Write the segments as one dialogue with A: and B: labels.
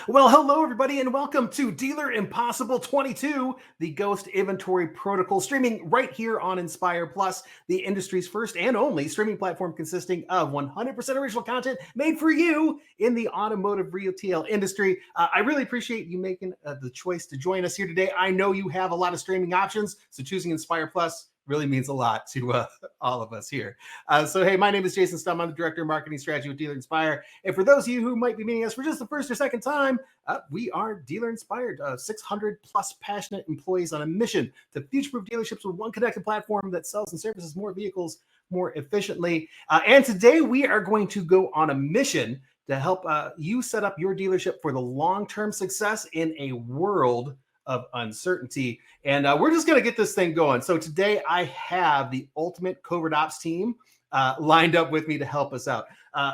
A: Well, hello, everybody, and welcome to Dealer Impossible 22, the Ghost Inventory Protocol, streaming right here on Inspire Plus, the industry's first and only streaming platform consisting of 100% original content made for you in the automotive retail industry. I really appreciate you making the choice to join us here today. I know you have a lot of streaming options, so choosing Inspire Plus really means a lot to all of us here. Hey, my name is Jason Stum. I'm the Director of Marketing Strategy with Dealer Inspire. And for those of you who might be meeting us for just the first or second time, we are Dealer Inspired, 600 plus passionate employees on a mission to future-proof dealerships with one connected platform that sells and services more vehicles more efficiently. And today we are going to go on a mission to help you set up your dealership for the long-term success in a world of uncertainty. And we're just going to get this thing going. So today I have the ultimate covert ops team lined up with me to help us out.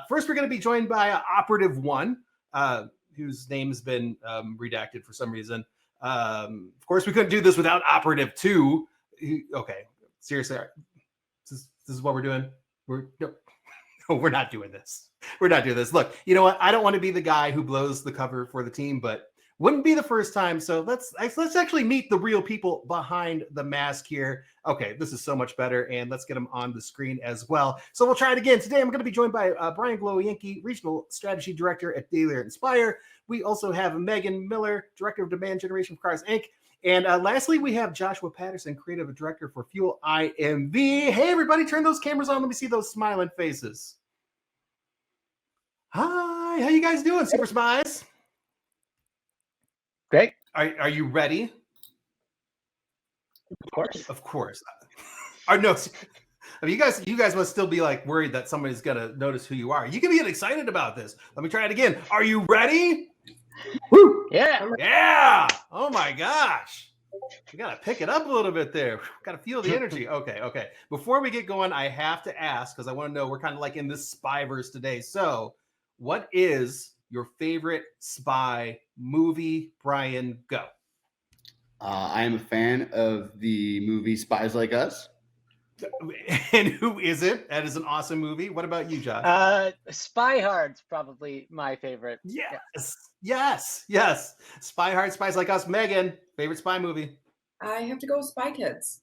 A: First, we're going to be joined by Operative One, whose name has been redacted for some reason. Of course, we couldn't do this without Operative Two. Okay, seriously, this is what we're doing. We're not doing this. We're not doing this. Look, you know what? I don't want to be the guy who blows the cover for the team, but wouldn't be the first time. So let's actually meet the real people behind the mask here. Okay, this is so much better, and let's get them on the screen as well. So we'll try it again. Today I'm going to be joined by Brian Glowienke, Regional Strategy Director at Dealer Inspire. We also have Megan Miller, Director of Demand Generation for Cars Inc. And lastly, we have Joshua Patterson, Creative Director for Fuel IMV. Hey, everybody, turn those cameras on. Let me see those smiling faces. Hi, how you guys doing, Super Spies?
B: Great.
A: Are you ready?
B: Of course.
A: Of course. No, I mean, you guys must still be like worried that somebody's gonna notice who you are. You can be excited about this. Let me try it again. Are you ready?
B: Woo! Yeah.
A: Yeah. Oh my gosh. We gotta pick it up a little bit there. Gotta feel the energy. Okay. Before we get going, I have to ask, because I want to know, we're kind of like in this spyverse today. So, what is your favorite spy movie? Brian, go.
C: I am a fan of the movie Spies Like Us.
A: And who is it? That is an awesome movie. What about you, Josh?
B: Spy Hard's probably my favorite.
A: Yes. Spy Hard, Spies Like Us. Megan, favorite spy movie?
D: I have to go with Spy Kids.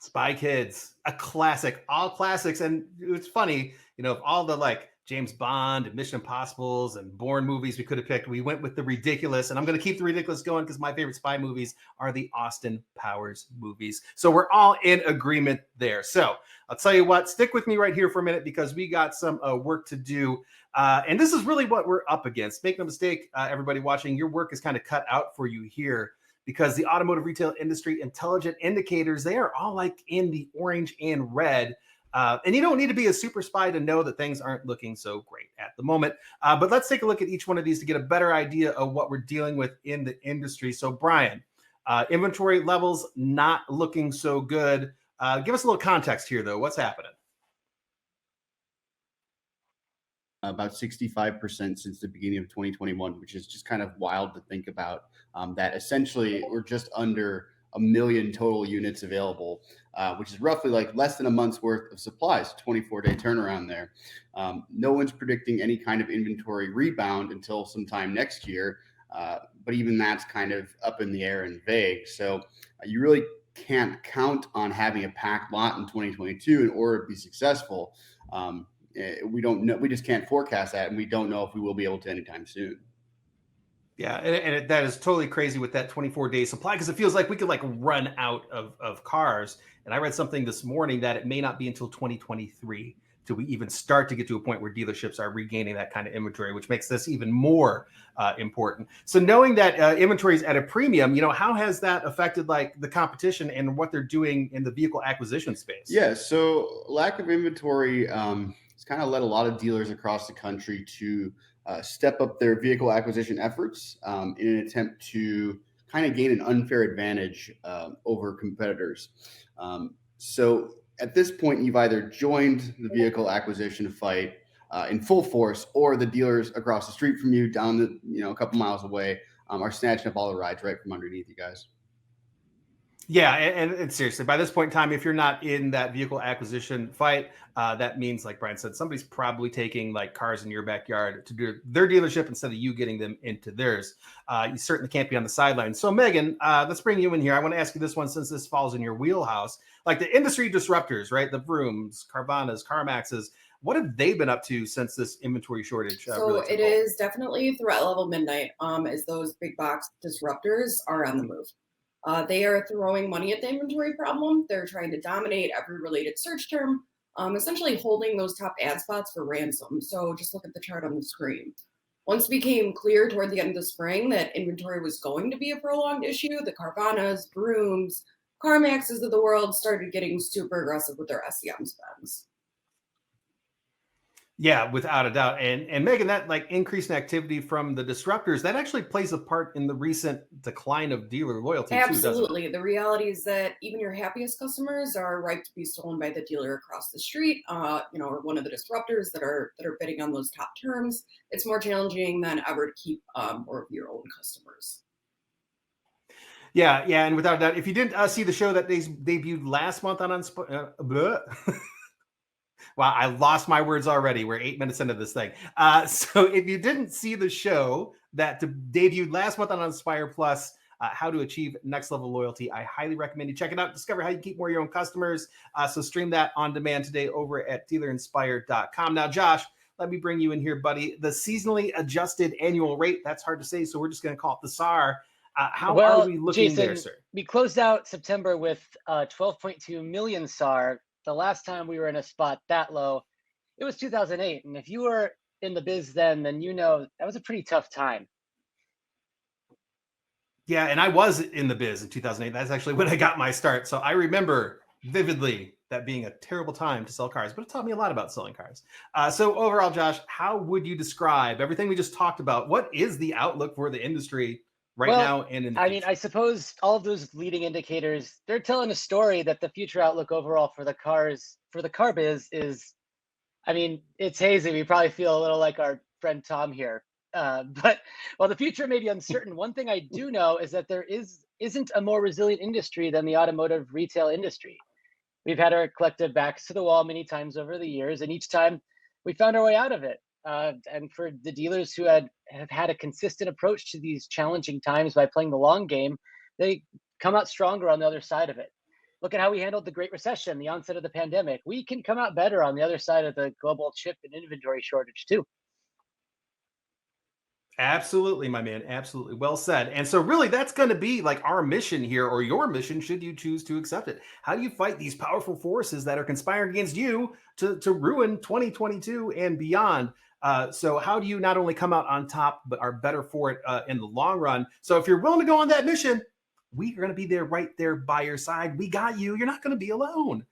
A: Spy Kids, a classic, all classics. And it's funny, of all the like James Bond and Mission Impossibles and Bourne movies we could have picked, we went with the ridiculous. And I'm going to keep the ridiculous going because my favorite spy movies are the Austin Powers movies. So we're all in agreement there. So I'll tell you what, stick with me right here for a minute because we got some work to do. And this is really what we're up against. Make no mistake, everybody watching, your work is kind of cut out for you here, because the automotive retail industry intelligent indicators, they are all like in the orange and red. And you don't need to be a super spy to know that things aren't looking so great at the moment. But let's take a look at each one of these to get a better idea of what we're dealing with in the industry. So Brian, inventory levels not looking so good. Give us a little context here, though. What's happening?
C: About 65% since the beginning of 2021, which is just kind of wild to think about. That essentially we're just under 1 million total units available, which is roughly like less than a month's worth of supplies, 24-day turnaround there. No one's predicting any kind of inventory rebound until sometime next year, but even that's kind of up in the air and vague. So you really can't count on having a packed lot in 2022 in order to be successful. We don't know. We just can't forecast that, and we don't know if we will be able to anytime soon.
A: Yeah, and that is totally crazy with that 24-day supply, because it feels like we could like run out of cars. And I read something this morning that it may not be until 2023 till we even start to get to a point where dealerships are regaining that kind of inventory, which makes this even more important. So knowing that inventory is at a premium, how has that affected like the competition and what they're doing in the vehicle acquisition space?
C: Yeah, so lack of inventory has kind of led a lot of dealers across the country to step up their vehicle acquisition efforts in an attempt to kind of gain an unfair advantage over competitors. So at this point, you've either joined the vehicle acquisition fight in full force, or the dealers across the street from you, down the a couple miles away, are snatching up all the rides right from underneath you guys.
A: Yeah, and seriously, by this point in time, if you're not in that vehicle acquisition fight, that means, like Brian said, somebody's probably taking like cars in your backyard to do their dealership instead of you getting them into theirs. You certainly can't be on the sidelines. So, Megan, let's bring you in here. I want to ask you this one since this falls in your wheelhouse. Like the industry disruptors, right? The Vrooms, Carvanas, CarMaxes. What have they been up to since this inventory shortage?
D: So
A: Really took
D: it
A: hold?
D: is definitely threat level midnight, as those big box disruptors are on the move. They are throwing money at the inventory problem. They're trying to dominate every related search term, essentially holding those top ad spots for ransom. So just look at the chart on the screen. Once it became clear toward the end of the spring that inventory was going to be a prolonged issue, the Carvanas, Brooms, CarMaxes of the world started getting super aggressive with their SEM spends.
A: Yeah, without a doubt. And Megan, that like increase in activity from the disruptors, that actually plays a part in the recent decline of dealer loyalty too, doesn't it?
D: Absolutely. The reality is that even your happiest customers are ripe to be stolen by the dealer across the street, or one of the disruptors that are bidding on those top terms. It's more challenging than ever to keep more of your own customers.
A: Yeah, yeah, and without a doubt, if you didn't see the show that they debuted last month on wow, I lost my words already. We're 8 minutes into this thing. So if you didn't see the show that debuted last month on Inspire Plus, how to achieve next level loyalty, I highly recommend you check it out. Discover how you keep more of your own customers. So stream that on demand today over at dealerinspire.com. Now, Josh, let me bring you in here, buddy. The seasonally adjusted annual rate, that's hard to say, so we're just going to call it the SAR. How are
B: Well,
A: we looking there,
B: Jason,
A: sir?
B: we closed out September with 12.2 million SAR. The last time we were in a spot that low, it was 2008. And if you were in the biz then you know that was a pretty tough time.
A: Yeah, and I was in the biz in 2008. That's actually when I got my start. So I remember vividly that being a terrible time to sell cars, but it taught me a lot about selling cars. So overall, Josh, how would you describe everything we just talked about? What is the outlook for the industry right
B: Well,
A: now and in the
B: I mean,
A: future?
B: I suppose all of those leading indicators, they're telling a story that the future outlook overall for the car biz is, I mean, it's hazy. We probably feel a little like our friend Tom here. But while the future may be uncertain, one thing I do know is that isn't a more resilient industry than the automotive retail industry. We've had our collective backs to the wall many times over the years, and each time we found our way out of it. And for the dealers who have had a consistent approach to these challenging times by playing the long game, they come out stronger on the other side of it. Look at how we handled the Great Recession, the onset of the pandemic. We can come out better on the other side of the global chip and inventory shortage too.
A: Absolutely, my man. Absolutely. Well said. And so, really, that's going to be like our mission here, or your mission, should you choose to accept it. How do you fight these powerful forces that are conspiring against you to ruin 2022 and beyond? So, how do you not only come out on top, but are better for it in the long run? So, if you're willing to go on that mission, we are going to be there right there by your side. We got you. You're not going to be alone.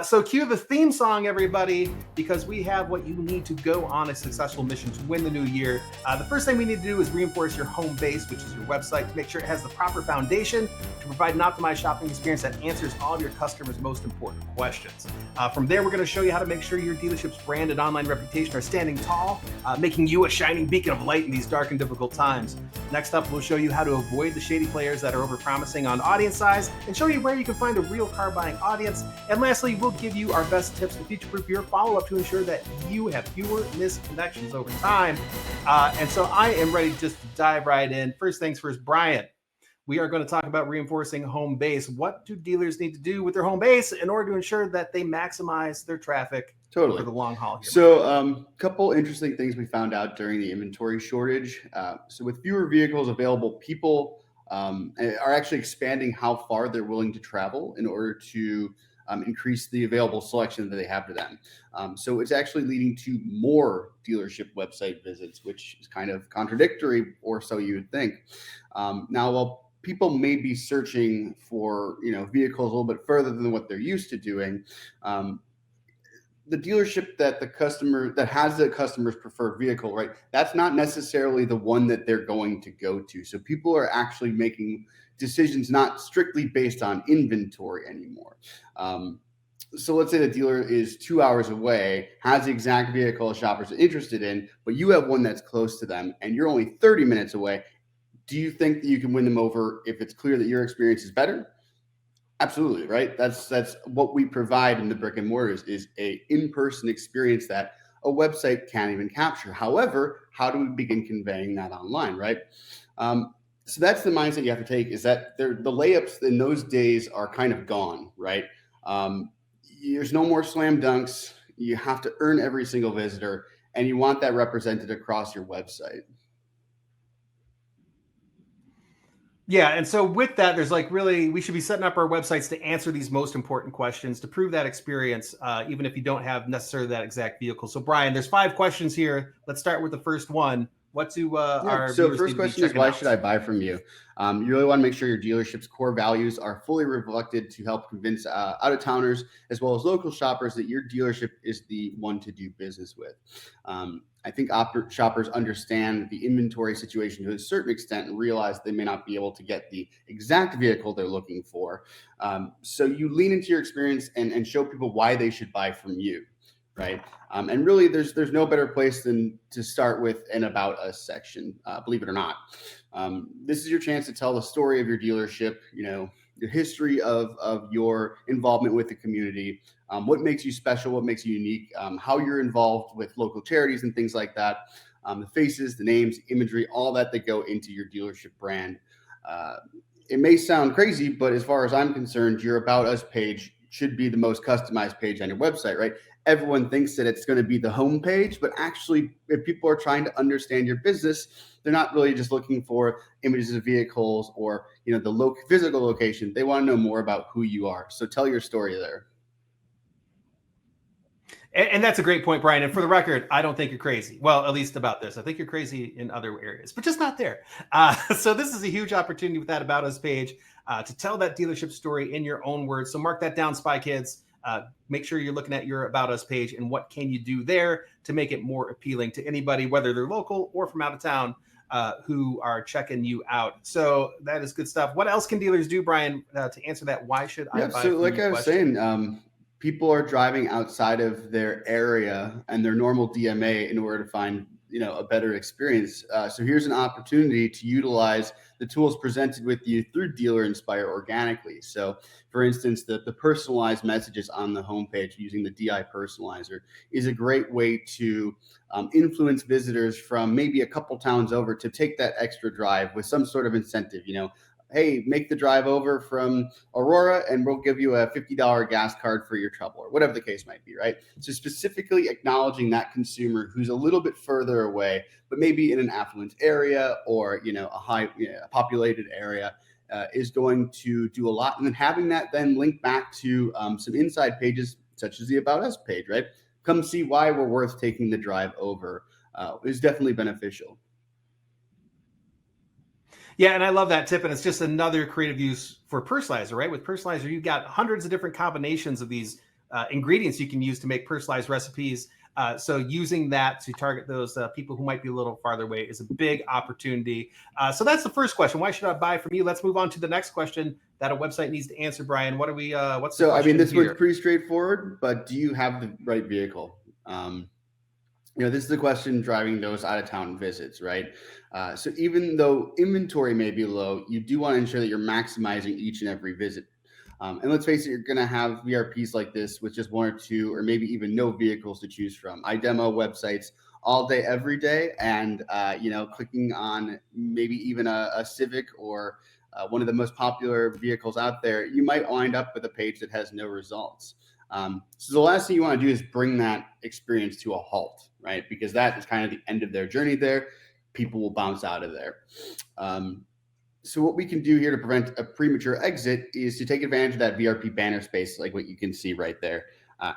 A: So cue the theme song, everybody, because we have what you need to go on a successful mission to win the new year. The first thing we need to do is reinforce your home base, which is your website, to make sure it has the proper foundation to provide an optimized shopping experience that answers all of your customers' most important questions. From there, we're going to show you how to make sure your dealership's brand and online reputation are standing tall, making you a shining beacon of light in these dark and difficult times. Next up, we'll show you how to avoid the shady players that are overpromising on audience size and show you where you can find a real car buying audience. And lastly, we'll give you our best tips to future-proof your follow-up to ensure that you have fewer missed connections over time. And so I am ready just to dive right in. First things first, Brian, we are going to talk about reinforcing home base. What do dealers need to do with their home base in order to ensure that they maximize their traffic for the long haul here?
C: So a couple interesting things we found out during the inventory shortage. So with fewer vehicles available, people are actually expanding how far they're willing to travel in order to increase the available selection that they have to them. So it's actually leading to more dealership website visits, which is kind of contradictory, or so you would think. Now, while people may be searching for vehicles a little bit further than what they're used to doing, the dealership that has the customer's preferred vehicle, right? That's not necessarily the one that they're going to go to. So people are actually making decisions not strictly based on inventory anymore. So let's say the dealer is 2 hours away, has the exact vehicle a shopper's interested in, but you have one that's close to them and you're only 30 minutes away. Do you think that you can win them over if it's clear that your experience is better? Absolutely, right? That's what we provide in the brick and mortars is a in-person experience that a website can't even capture. However, how do we begin conveying that online, right? So that's the mindset you have to take, is that the layups in those days are kind of gone, right? Um, there's no more slam dunks. You have to earn every single visitor, and you want that represented across your website.
A: Yeah, and so with that, there's like really we should be setting up our websites to answer these most important questions to prove that experience, even if you don't have necessarily that exact vehicle. So Brian, there's 5 questions here. Let's start with the first one. What do
C: Yeah.
A: our
C: So
A: viewers need
C: first
A: to be
C: question is,
A: checking
C: why
A: out?
C: should I buy from you? You really want to make sure your dealership's core values are fully reflected to help convince out of towners as well as local shoppers that your dealership is the one to do business with. I think shoppers understand the inventory situation to a certain extent and realize they may not be able to get the exact vehicle they're looking for. So you lean into your experience and show people why they should buy from you. Right. And really, there's no better place than to start with an about us section. Believe it or not, this is your chance to tell the story of your dealership. You know, the history of your involvement with the community, what makes you special, what makes you unique, how you're involved with local charities and things like that. The faces, the names, imagery, all that go into your dealership brand. It may sound crazy, but as far as I'm concerned, your About Us page should be the most customized page on your website, right? Everyone thinks that it's going to be the home page, but actually, if people are trying to understand your business, they're not really just looking for images of vehicles or the physical location. They want to know more about who you are. So tell your story there.
A: And that's a great point, Brian. And for the record, I don't think you're crazy. Well, at least about this. I think you're crazy in other areas, but just not there. So this is a huge opportunity with that About Us page to tell that dealership story in your own words. So mark that down, Spy Kids. Make sure you're looking at your About Us page and what can you do there to make it more appealing to anybody, whether they're local or from out of town, who are checking you out. So that is good stuff. What else can dealers do, Brian, to answer that? Why should I buy?
C: So like I was saying, people are driving outside of their area and their normal DMA in order to find a better experience. So here's an opportunity to utilize the tools presented with you through Dealer Inspire organically. So for instance, the personalized messages on the homepage using the DI personalizer is a great way to influence visitors from maybe a couple towns over to take that extra drive with some sort of incentive. Hey, make the drive over from Aurora and we'll give you a $50 gas card for your trouble, or whatever the case might be, right? So specifically acknowledging that consumer who's a little bit further away, but maybe in an affluent area or a high populated area is going to do a lot. And then having that then link back to some inside pages such as the About Us page, right? Come see why we're worth taking the drive over is definitely beneficial.
A: Yeah, and I love that tip, and it's just another creative use for Personalizer, right? With Personalizer, you've got hundreds of different combinations of these ingredients you can use to make personalized recipes. So using that to target those people who might be a little farther away is a big opportunity. So that's the first question. Why should I buy from you? Let's move on to the next question that a website needs to answer, Brian. What are we? What's the
C: so? I mean, this
A: here?
C: one's pretty straightforward, but do you have the right vehicle? This is the question driving those out of town visits, right? So even though inventory may be low, you do want to ensure that you're maximizing each and every visit. And let's face it, you're going to have VRPs like this with just one or two, or maybe even no vehicles to choose from. I demo websites all day, every day, and clicking on maybe even a Civic or one of the most popular vehicles out there, you might wind up with a page that has no results. So the last thing you want to do is bring that experience to a halt, right? Because that is kind of the end of their journey there. People will bounce out of there. So what we can do here to prevent a premature exit is to take advantage of that VRP banner space, like what you can see right there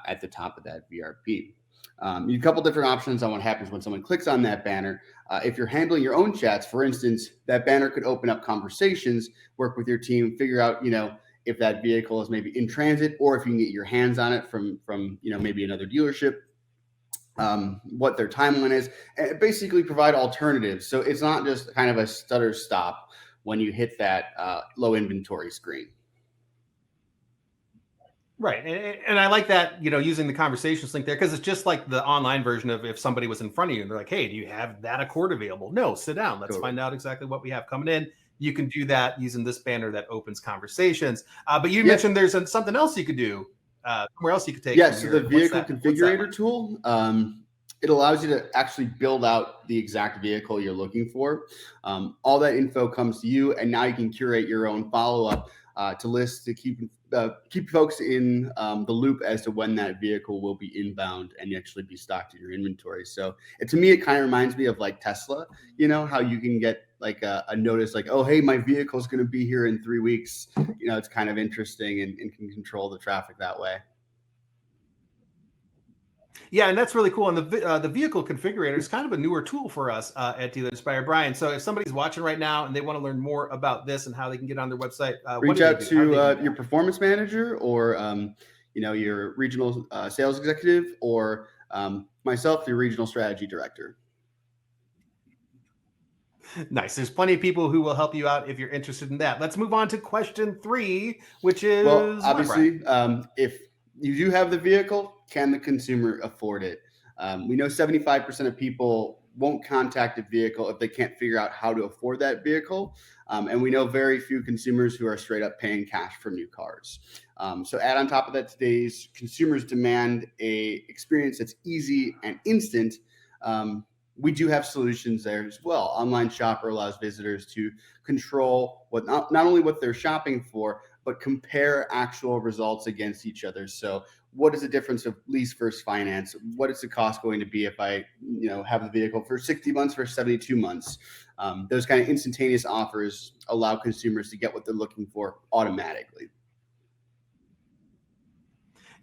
C: at the top of that VRP. You have a couple different options on what happens when someone clicks on that banner. If you're handling your own chats, for instance, that banner could open up conversations, work with your team, figure out, if that vehicle is maybe in transit, or if you can get your hands on it from maybe another dealership, what their timeline is, and basically provide alternatives. So it's not just kind of a stutter stop when you hit that low inventory screen.
A: Right. And I like that, using the conversations link there, because it's just like the online version of if somebody was in front of you and they're like, hey, do you have that Accord available? No, sit down. Let's find out exactly what we have coming in. you can do that using this banner that opens conversations. But you
C: Yeah.
A: mentioned there's something else you could do. Somewhere else you could take.
C: Yeah,
A: from
C: so
A: here.
C: the
A: What's
C: vehicle
A: that- what's that
C: configurator
A: like?
C: tool, it allows you to actually build out the exact vehicle you're looking for. All that info comes to you, and now you can curate your own follow-up to list to keep folks in the loop as to when that vehicle will be inbound and actually be stocked in your inventory. So to me, it kind of reminds me of like Tesla, you know, how you can get like a notice like, oh, hey, my vehicle's going to be here in 3 weeks. You know, it's kind of interesting and can control the traffic that way.
A: Yeah, and that's really cool. And the vehicle configurator is kind of a newer tool for us at Dealer Inspire. Brian, so if somebody's watching right now and they want to learn more about this and how they can get on their website, what
C: Reach
A: do they
C: out
A: do? How do they do
C: to
A: that?
C: your performance manager or you know, your regional sales executive, or myself, your regional strategy director.
A: Nice. There's plenty of people who will help you out if you're interested in that. Let's move on to question 3, which is
C: Well,
A: what,
C: obviously,
A: Brian?
C: if you do have the vehicle, can the consumer afford it? We know 75% of people won't contact a vehicle if they can't figure out how to afford that vehicle. And we know very few consumers who are straight up paying cash for new cars. So add on top of that, today's consumers demand a experience that's easy and instant. We do have solutions there as well. Online Shopper allows visitors to control what not only what they're shopping for, but compare actual results against each other. So what is the difference of lease versus finance? What is the cost going to be if I, you know, have the vehicle for 60 months versus 72 months? Those kind of instantaneous offers allow consumers to get what they're looking for automatically.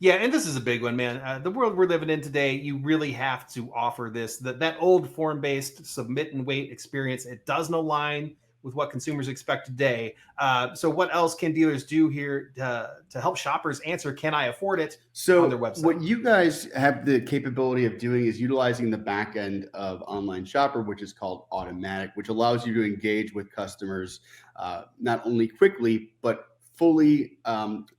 A: Yeah, and this is a big one, man. The world we're living in today, you really have to offer this. That old form-based submit and wait experience, it doesn't align with what consumers expect today. So what else can dealers do here to help shoppers answer, can I afford it, on their website?
C: What you guys have the capability of doing is utilizing the back end of Online Shopper, which is called Automatic, which allows you to engage with customers not only quickly, but fully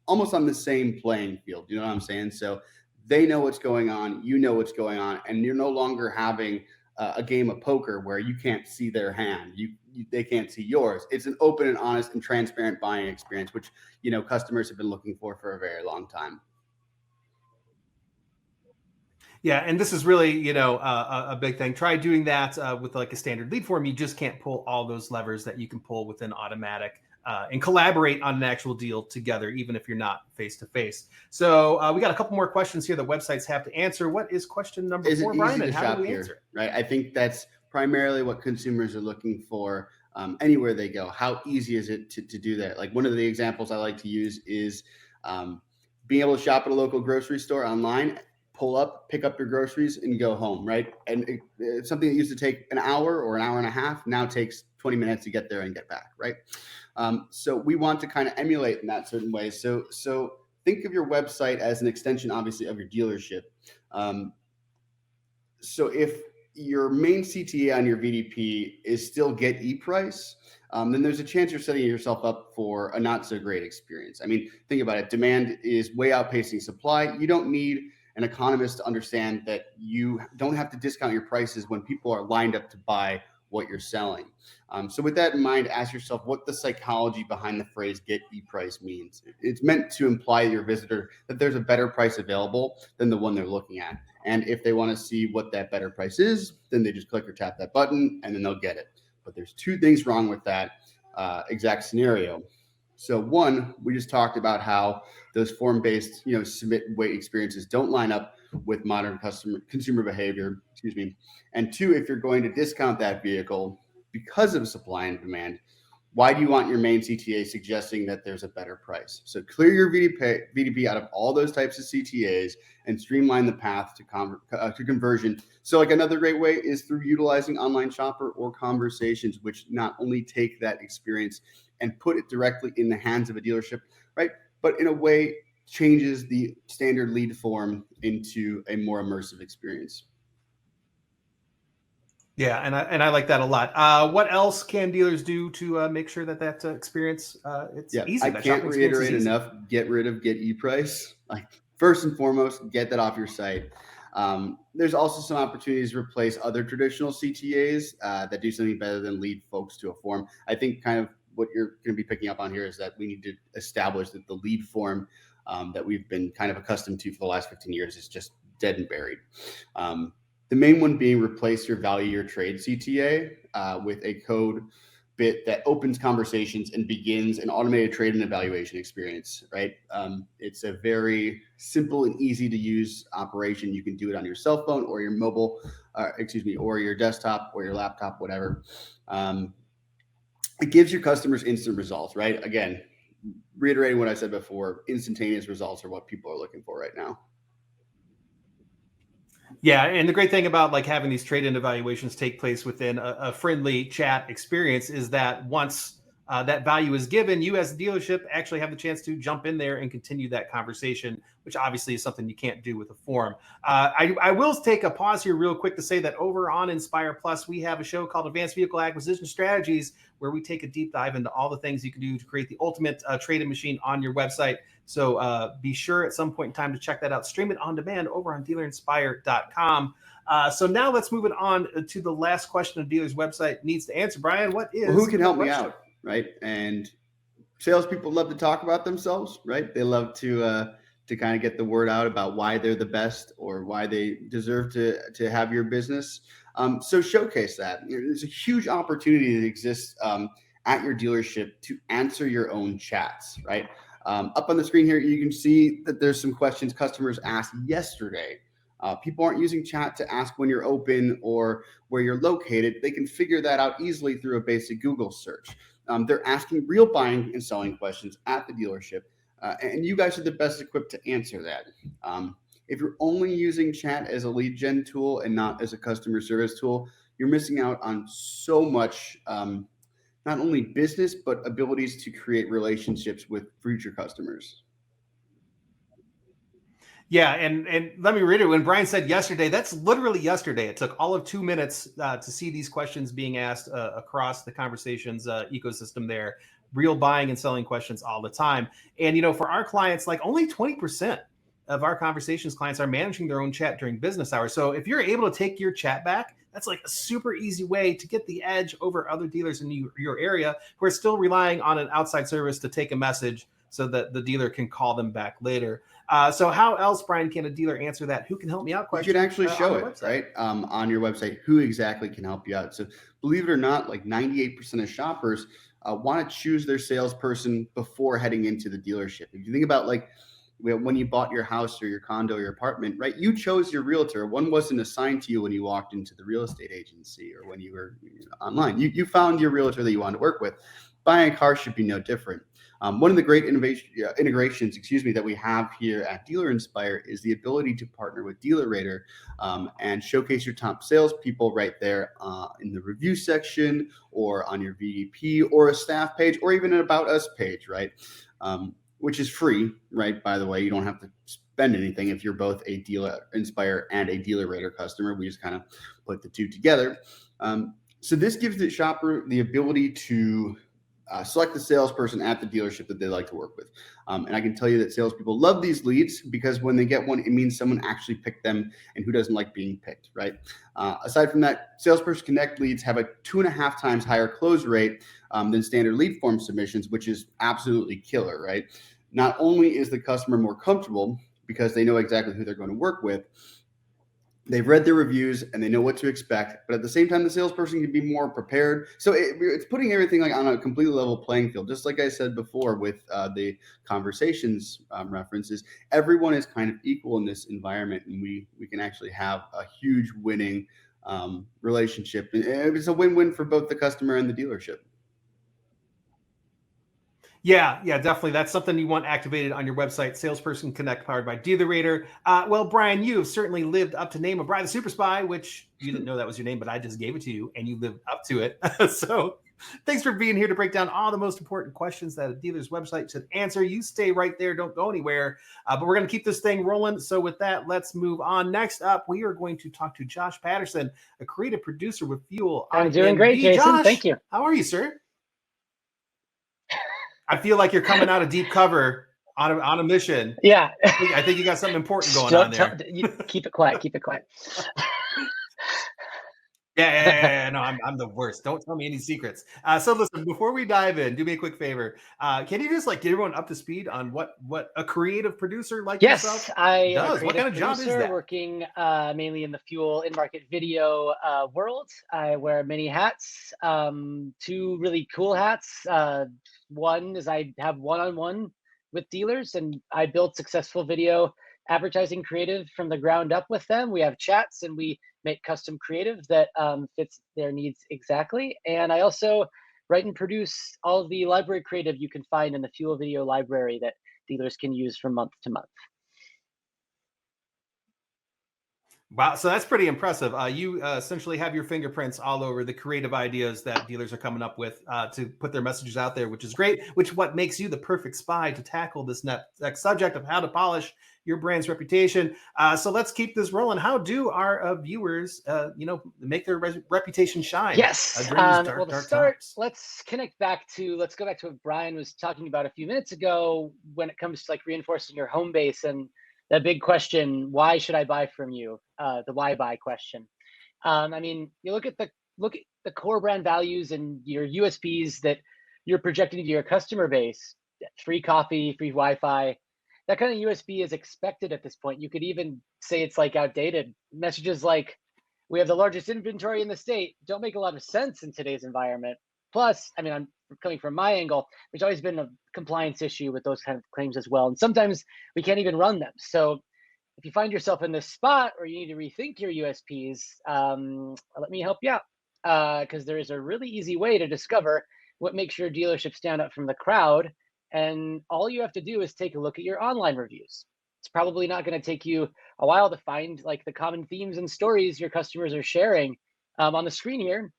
C: almost on the same playing field. You know what I'm saying? So they know what's going on, you know what's going on, and you're no longer having a game of poker where you can't see their hand, they can't see yours. It's an open and honest and transparent buying experience, which, you know, customers have been looking for a very long time.
A: Yeah, and this is really, you know, a big thing. Try doing that with like a standard lead form. You just can't pull all those levers that you can pull within Automatic and collaborate on an actual deal together, even if you're not face to face. So we got a couple more questions here that websites have to answer. What is question number 4, Brian? And how do we answer it?
C: Right. I think that's primarily what consumers are looking for anywhere they go. How easy is it to do that? Like one of the examples I like to use is being able to shop at a local grocery store online, pull up, pick up your groceries, and go home, right? And it's something that used to take an hour or an hour and a half now takes 20 minutes to get there and get back, right? So we want to kind of emulate in that certain way. So think of your website as an extension, obviously, of your dealership. So if your main CTA on your VDP is still get e-price, then there's a chance you're setting yourself up for a not so great experience. I mean, think about it. Demand is way outpacing supply. You don't need an economist to understand that you don't have to discount your prices when people are lined up to buy what you're selling. So with that in mind, ask yourself what the psychology behind the phrase get e-price means. It's meant to imply to your visitor that there's a better price available than the one they're looking at. And if they want to see what that better price is, then they just click or tap that button and then they'll get it. But there's 2 things wrong with that exact scenario. So one, we just talked about how those form-based, you know, submit and wait experiences don't line up with modern consumer behavior, excuse me. And 2, if you're going to discount that vehicle because of supply and demand, why do you want your main CTA suggesting that there's a better price? So clear your VDP out of all those types of CTAs and streamline the path to conversion. So like another great way is through utilizing Online Shopper or conversations, which not only take that experience and put it directly in the hands of a dealership, right? But in a way changes the standard lead form into a more immersive experience.
A: Yeah, and I like that a lot. What else can dealers do to make sure that experience it's easy?
C: I
A: that
C: can't
A: shopping experience is
C: reiterate
A: easy?
C: enough. Get rid of get e-price. Like first and foremost, get that off your site. There's also some opportunities to replace other traditional CTAs that do something better than lead folks to a form. I think kind of what you're going to be picking up on here is that we need to establish that the lead form that we've been kind of accustomed to for the last 15 years is just dead and buried. The main one being replace your value your trade CTA with a code bit that opens conversations and begins an automated trade and evaluation experience, right? It's a very simple and easy to use operation. You can do it on your cell phone or your mobile, or your desktop or your laptop, whatever. It gives your customers instant results, right? Again, reiterating what I said before, instantaneous results are what people are looking for right now.
A: Yeah, and the great thing about like having these trade-in evaluations take place within a friendly chat experience is that once that value is given, you as the dealership actually have the chance to jump in there and continue that conversation, which obviously is something you can't do with a form. I will take a pause here real quick to say that over on Inspire Plus, we have a show called Advanced Vehicle Acquisition Strategies, where we take a deep dive into all the things you can do to create the ultimate trade-in machine on your website. So be sure at some point in time to check that out. Stream it on demand over on dealerinspire.com. So now let's move it on to the last question a dealer's website needs to answer. Brian, what is
C: who can help me out, right? And salespeople love to talk about themselves, right? They love to kind of get the word out about why they're the best or why they deserve to have your business. So showcase that. There's a huge opportunity that exists at your dealership to answer your own chats, right? Up on the screen here, you can see that there's some questions customers asked yesterday. People aren't using chat to ask when you're open or where you're located. They can figure that out easily through a basic Google search. They're asking real buying and selling questions at the dealership, and you guys are the best equipped to answer that. If you're only using chat as a lead gen tool and not as a customer service tool, you're missing out on so much, not only business, but abilities to create relationships with future customers.
A: Yeah, and let me read it. When Brian said yesterday, that's literally yesterday. It took all of 2 minutes to see these questions being asked across the conversations ecosystem there. Real buying and selling questions all the time. And, you know, for our clients, like only 20% of our conversations clients are managing their own chat during business hours. So if you're able to take your chat back, that's like a super easy way to get the edge over other dealers in your area who are still relying on an outside service to take a message so that the dealer can call them back later. So how else, Brian, can a dealer answer that? Who can help me out question?
C: You can actually show it, right? On your website, who exactly can help you out. So believe it or not, like 98% of shoppers want to choose their salesperson before heading into the dealership. If you think about like when you bought your house or your condo or your apartment, right? You chose your realtor. One wasn't assigned to you when you walked into the real estate agency or when you were online. You found your realtor that you wanted to work with. Buying a car should be no different. One of the great integrations, that we have here at Dealer Inspire is the ability to partner with DealerRater and showcase your top salespeople right there in the review section or on your VDP or a staff page or even an About Us page, right? Which is free, right? By the way, you don't have to spend anything if you're both a Dealer Inspire and a DealerRater customer. We just kind of put the two together. So this gives the shopper the ability to select the salesperson at the dealership that they like to work with. And I can tell you that salespeople love these leads because when they get one, it means someone actually picked them, and who doesn't like being picked, right? Aside from that, Salesperson Connect leads have a 2.5 times higher close rate than standard lead form submissions, which is absolutely killer, right? Not only is the customer more comfortable because they know exactly who they're going to work with, they've read their reviews and they know what to expect, but at the same time, the salesperson can be more prepared. So it's putting everything like on a completely level playing field. Just like I said before with the conversations references, everyone is kind of equal in this environment, and we can actually have a huge winning relationship. And it's a win-win for both the customer and the dealership.
A: Yeah, definitely. That's something you want activated on your website, Salesperson Connect, powered by DealerRater. Well, Brian, you have certainly lived up to name of Brian the Super Spy, which you didn't know that was your name, but I just gave it to you, and you lived up to it. So thanks for being here to break down all the most important questions that a dealer's website should answer. You stay right there. Don't go anywhere. But we're going to keep this thing rolling. So with that, let's move on. Next up, we are going to talk to Josh Patterson, a creative producer with Fuel.
B: I'm doing great, Jason.
A: Josh,
B: thank you.
A: How are you, sir? I feel like you're coming out of deep cover on a mission.
B: Yeah.
A: I think you got something important going on there.
B: Keep it quiet. Keep it quiet.
A: No, I'm the worst. Don't tell me any secrets. So listen, before we dive in, do me a quick favor. Can you just like get everyone up to speed on what a creative producer like yourself
B: Yes, I am a
A: does? What
B: creative
A: kind of job is
B: producer
A: that?
B: working mainly in the fuel in-market video world. I wear many hats, two really cool hats. One is I have one-on-one with dealers, and I build successful video advertising creative from the ground up with them. We have chats, and we make custom creative that fits their needs exactly. And I also write and produce all of the library creative you can find in the fuel video library that dealers can use from month to month.
A: Wow, so that's pretty impressive. You essentially have your fingerprints all over the creative ideas that dealers are coming up with to put their messages out there, which is great. Which what makes you the perfect spy to tackle this next subject of how to polish your brand's reputation. So let's keep this rolling. How do our viewers, make their reputation shine
B: Yes.
A: during these
B: Well,
A: dark,
B: to
A: dark
B: start,
A: times?
B: let's go back to what Brian was talking about a few minutes ago when it comes to like reinforcing your home base and the big question, why should I buy from you? The why buy question. I mean, you look at the core brand values and your USPs that you're projecting to your customer base. Free coffee, free Wi-Fi. That kind of USB is expected at this point. You could even say it's like outdated. Messages like, we have the largest inventory in the state don't make a lot of sense in today's environment. Plus, I mean, I'm coming from my angle, there's always been a compliance issue with those kind of claims as well. And sometimes we can't even run them. So if you find yourself in this spot or you need to rethink your USPs, let me help you out. Because there is a really easy way to discover what makes your dealership stand out from the crowd. And all you have to do is take a look at your online reviews. It's probably not going to take you a while to find like the common themes and stories your customers are sharing. On the screen here,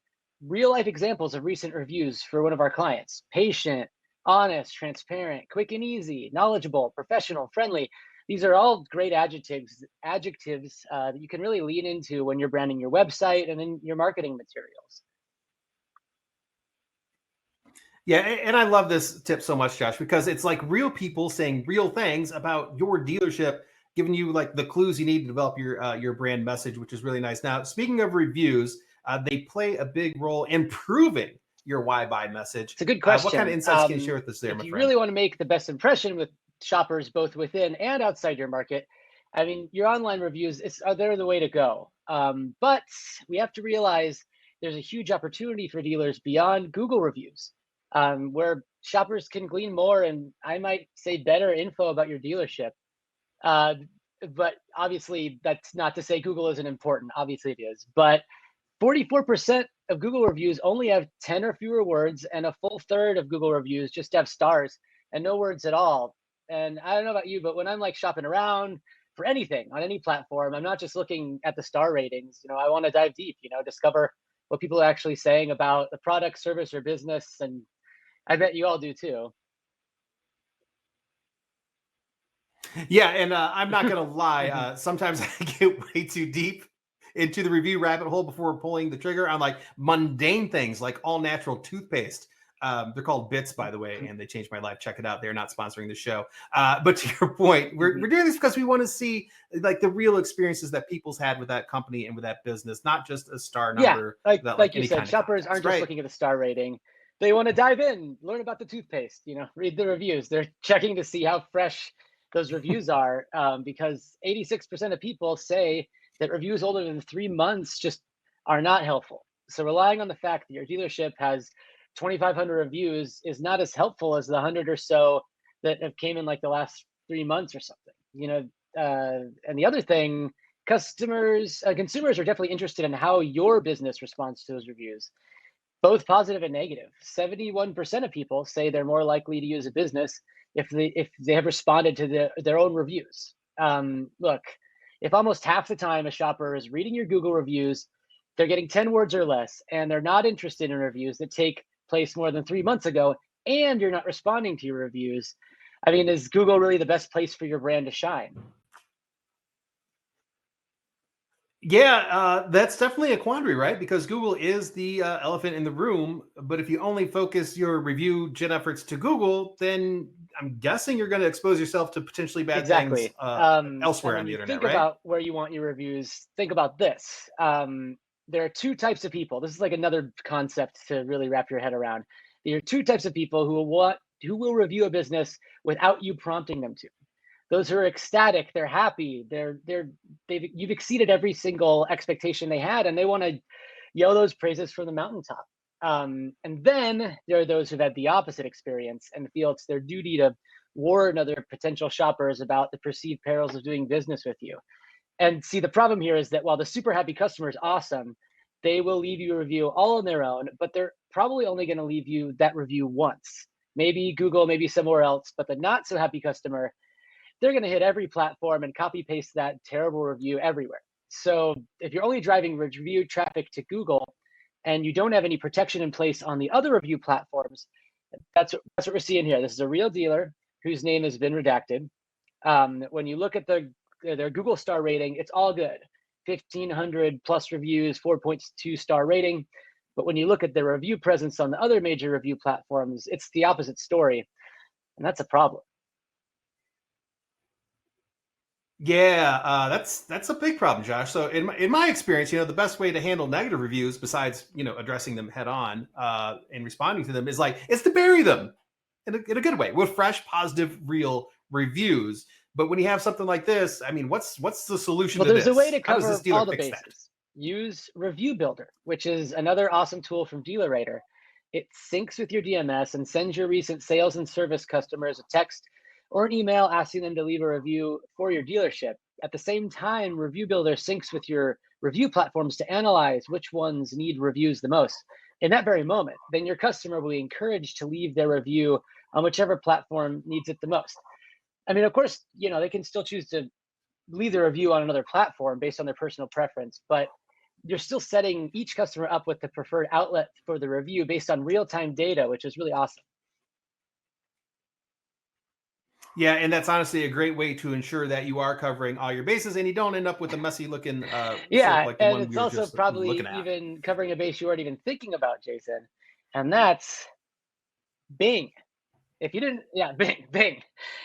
B: real life examples of recent reviews for one of our clients: patient, honest, transparent, quick and easy, knowledgeable, professional, friendly. These are all great adjectives that you can really lean into when you're branding your website and in your marketing materials.
A: Yeah, and I love this tip so much, Josh, because it's like real people saying real things about your dealership, giving you like the clues you need to develop your brand message, which is really nice. Now, speaking of reviews, they play a big role in proving your why buy message.
B: It's a good
A: What kind of
B: question.
A: insights can you share with us there,
B: If
A: my
B: you
A: friend?
B: really want to make the best impression with shoppers both within and outside your market, I mean, your online reviews are they're the way to go. But we have to realize there's a huge opportunity for dealers beyond Google reviews, where shoppers can glean more and I might say better info about your dealership. Uh, but obviously, that's not to say Google isn't important. Obviously, it is. But 44% of Google reviews only have 10 or fewer words, and a full third of Google reviews just have stars and no words at all. And I don't know about you, but when I'm like shopping around for anything on any platform, I'm not just looking at the star ratings. I want to dive deep, discover what people are actually saying about the product, service, or business. And I bet you all do too.
A: Yeah, and I'm not gonna lie. Sometimes I get way too deep into the review rabbit hole before pulling the trigger on like mundane things, like all natural toothpaste. They're called Bits, by the way, and they changed my life. Check it out. They're not sponsoring the show. But to your point, we're doing this because we want to see like the real experiences that people's had with that company and with that business, not just a star
B: Yeah,
A: number
B: like
A: that
B: like you
A: any
B: said,
A: kind of
B: shoppers
A: context,
B: aren't just
A: right?
B: looking at the star rating. They want to dive in, learn about the toothpaste, read the reviews. They're checking to see how fresh those reviews are, because 86% of people say that reviews older than 3 months just are not helpful. So relying on the fact that your dealership has 2,500 reviews is not as helpful as the 100 or so that have came in like the last 3 months or something. And the other thing, consumers are definitely interested in how your business responds to those reviews, both positive and negative. 71% of people say they're more likely to use a business if they have responded to their own reviews. Look, if almost half the time a shopper is reading your Google reviews, they're getting 10 words or less, and they're not interested in reviews that take place more than 3 months ago, and you're not responding to your reviews, I mean, is Google really the best place for your brand to shine?
A: Yeah, that's definitely a quandary, right? Because Google is the elephant in the room. But if you only focus your review gen efforts to Google, then I'm guessing you're going to expose yourself to potentially bad things
B: Exactly. And
A: elsewhere
B: when
A: on the
B: you
A: internet,
B: think
A: right?
B: about where you want your reviews, think about this. there are two types of people. This is like another concept to really wrap your head around. There are two types of people who will review a business without you prompting them to. Those who are ecstatic, they're happy, you've exceeded every single expectation they had, and they want to yell those praises from the mountaintop. And then there are those who've had the opposite experience and feel it's their duty to warn other potential shoppers about the perceived perils of doing business with you. And see, the problem here is that while the super happy customer is awesome, they will leave you a review all on their own, but they're probably only going to leave you that review once. Maybe Google, maybe somewhere else, but the not so happy customer, they're going to hit every platform and copy paste that terrible review everywhere. So if you're only driving review traffic to Google and you don't have any protection in place on the other review platforms, that's what we're seeing here. This is a real dealer whose name has been redacted. When you look at their Google star rating, it's all good. 1,500 plus reviews, 4.2 star rating. But when you look at the review presence on the other major review platforms, it's the opposite story. And that's a problem.
A: Yeah, that's a big problem, Josh. So in my experience, the best way to handle negative reviews, besides addressing them head on and responding to them, is to bury them in a good way with fresh, positive, real reviews. But when you have something like this, I mean, what's the solution to this?
B: There's a way to
A: How does
B: cover
A: this dealer
B: all the
A: fix
B: bases.
A: that?
B: Use Review Builder, which is another awesome tool from DealerRater. It syncs with your DMS and sends your recent sales and service customers a text or an email asking them to leave a review for your dealership. At the same time, Review Builder syncs with your review platforms to analyze which ones need reviews the most in that very moment. Then your customer will be encouraged to leave their review on whichever platform needs it the most. I mean, of course, they can still choose to leave their review on another platform based on their personal preference, but you're still setting each customer up with the preferred outlet for the review based on real-time data, which is really awesome.
A: Yeah, and that's honestly a great way to ensure that you are covering all your bases and you don't end up with a messy looking
B: Yeah,
A: SERP like the
B: and
A: one
B: it's
A: we were
B: also
A: just
B: probably
A: looking at.
B: even covering a base you weren't even thinking about, Jason, and that's Bing. If you didn't, Bing.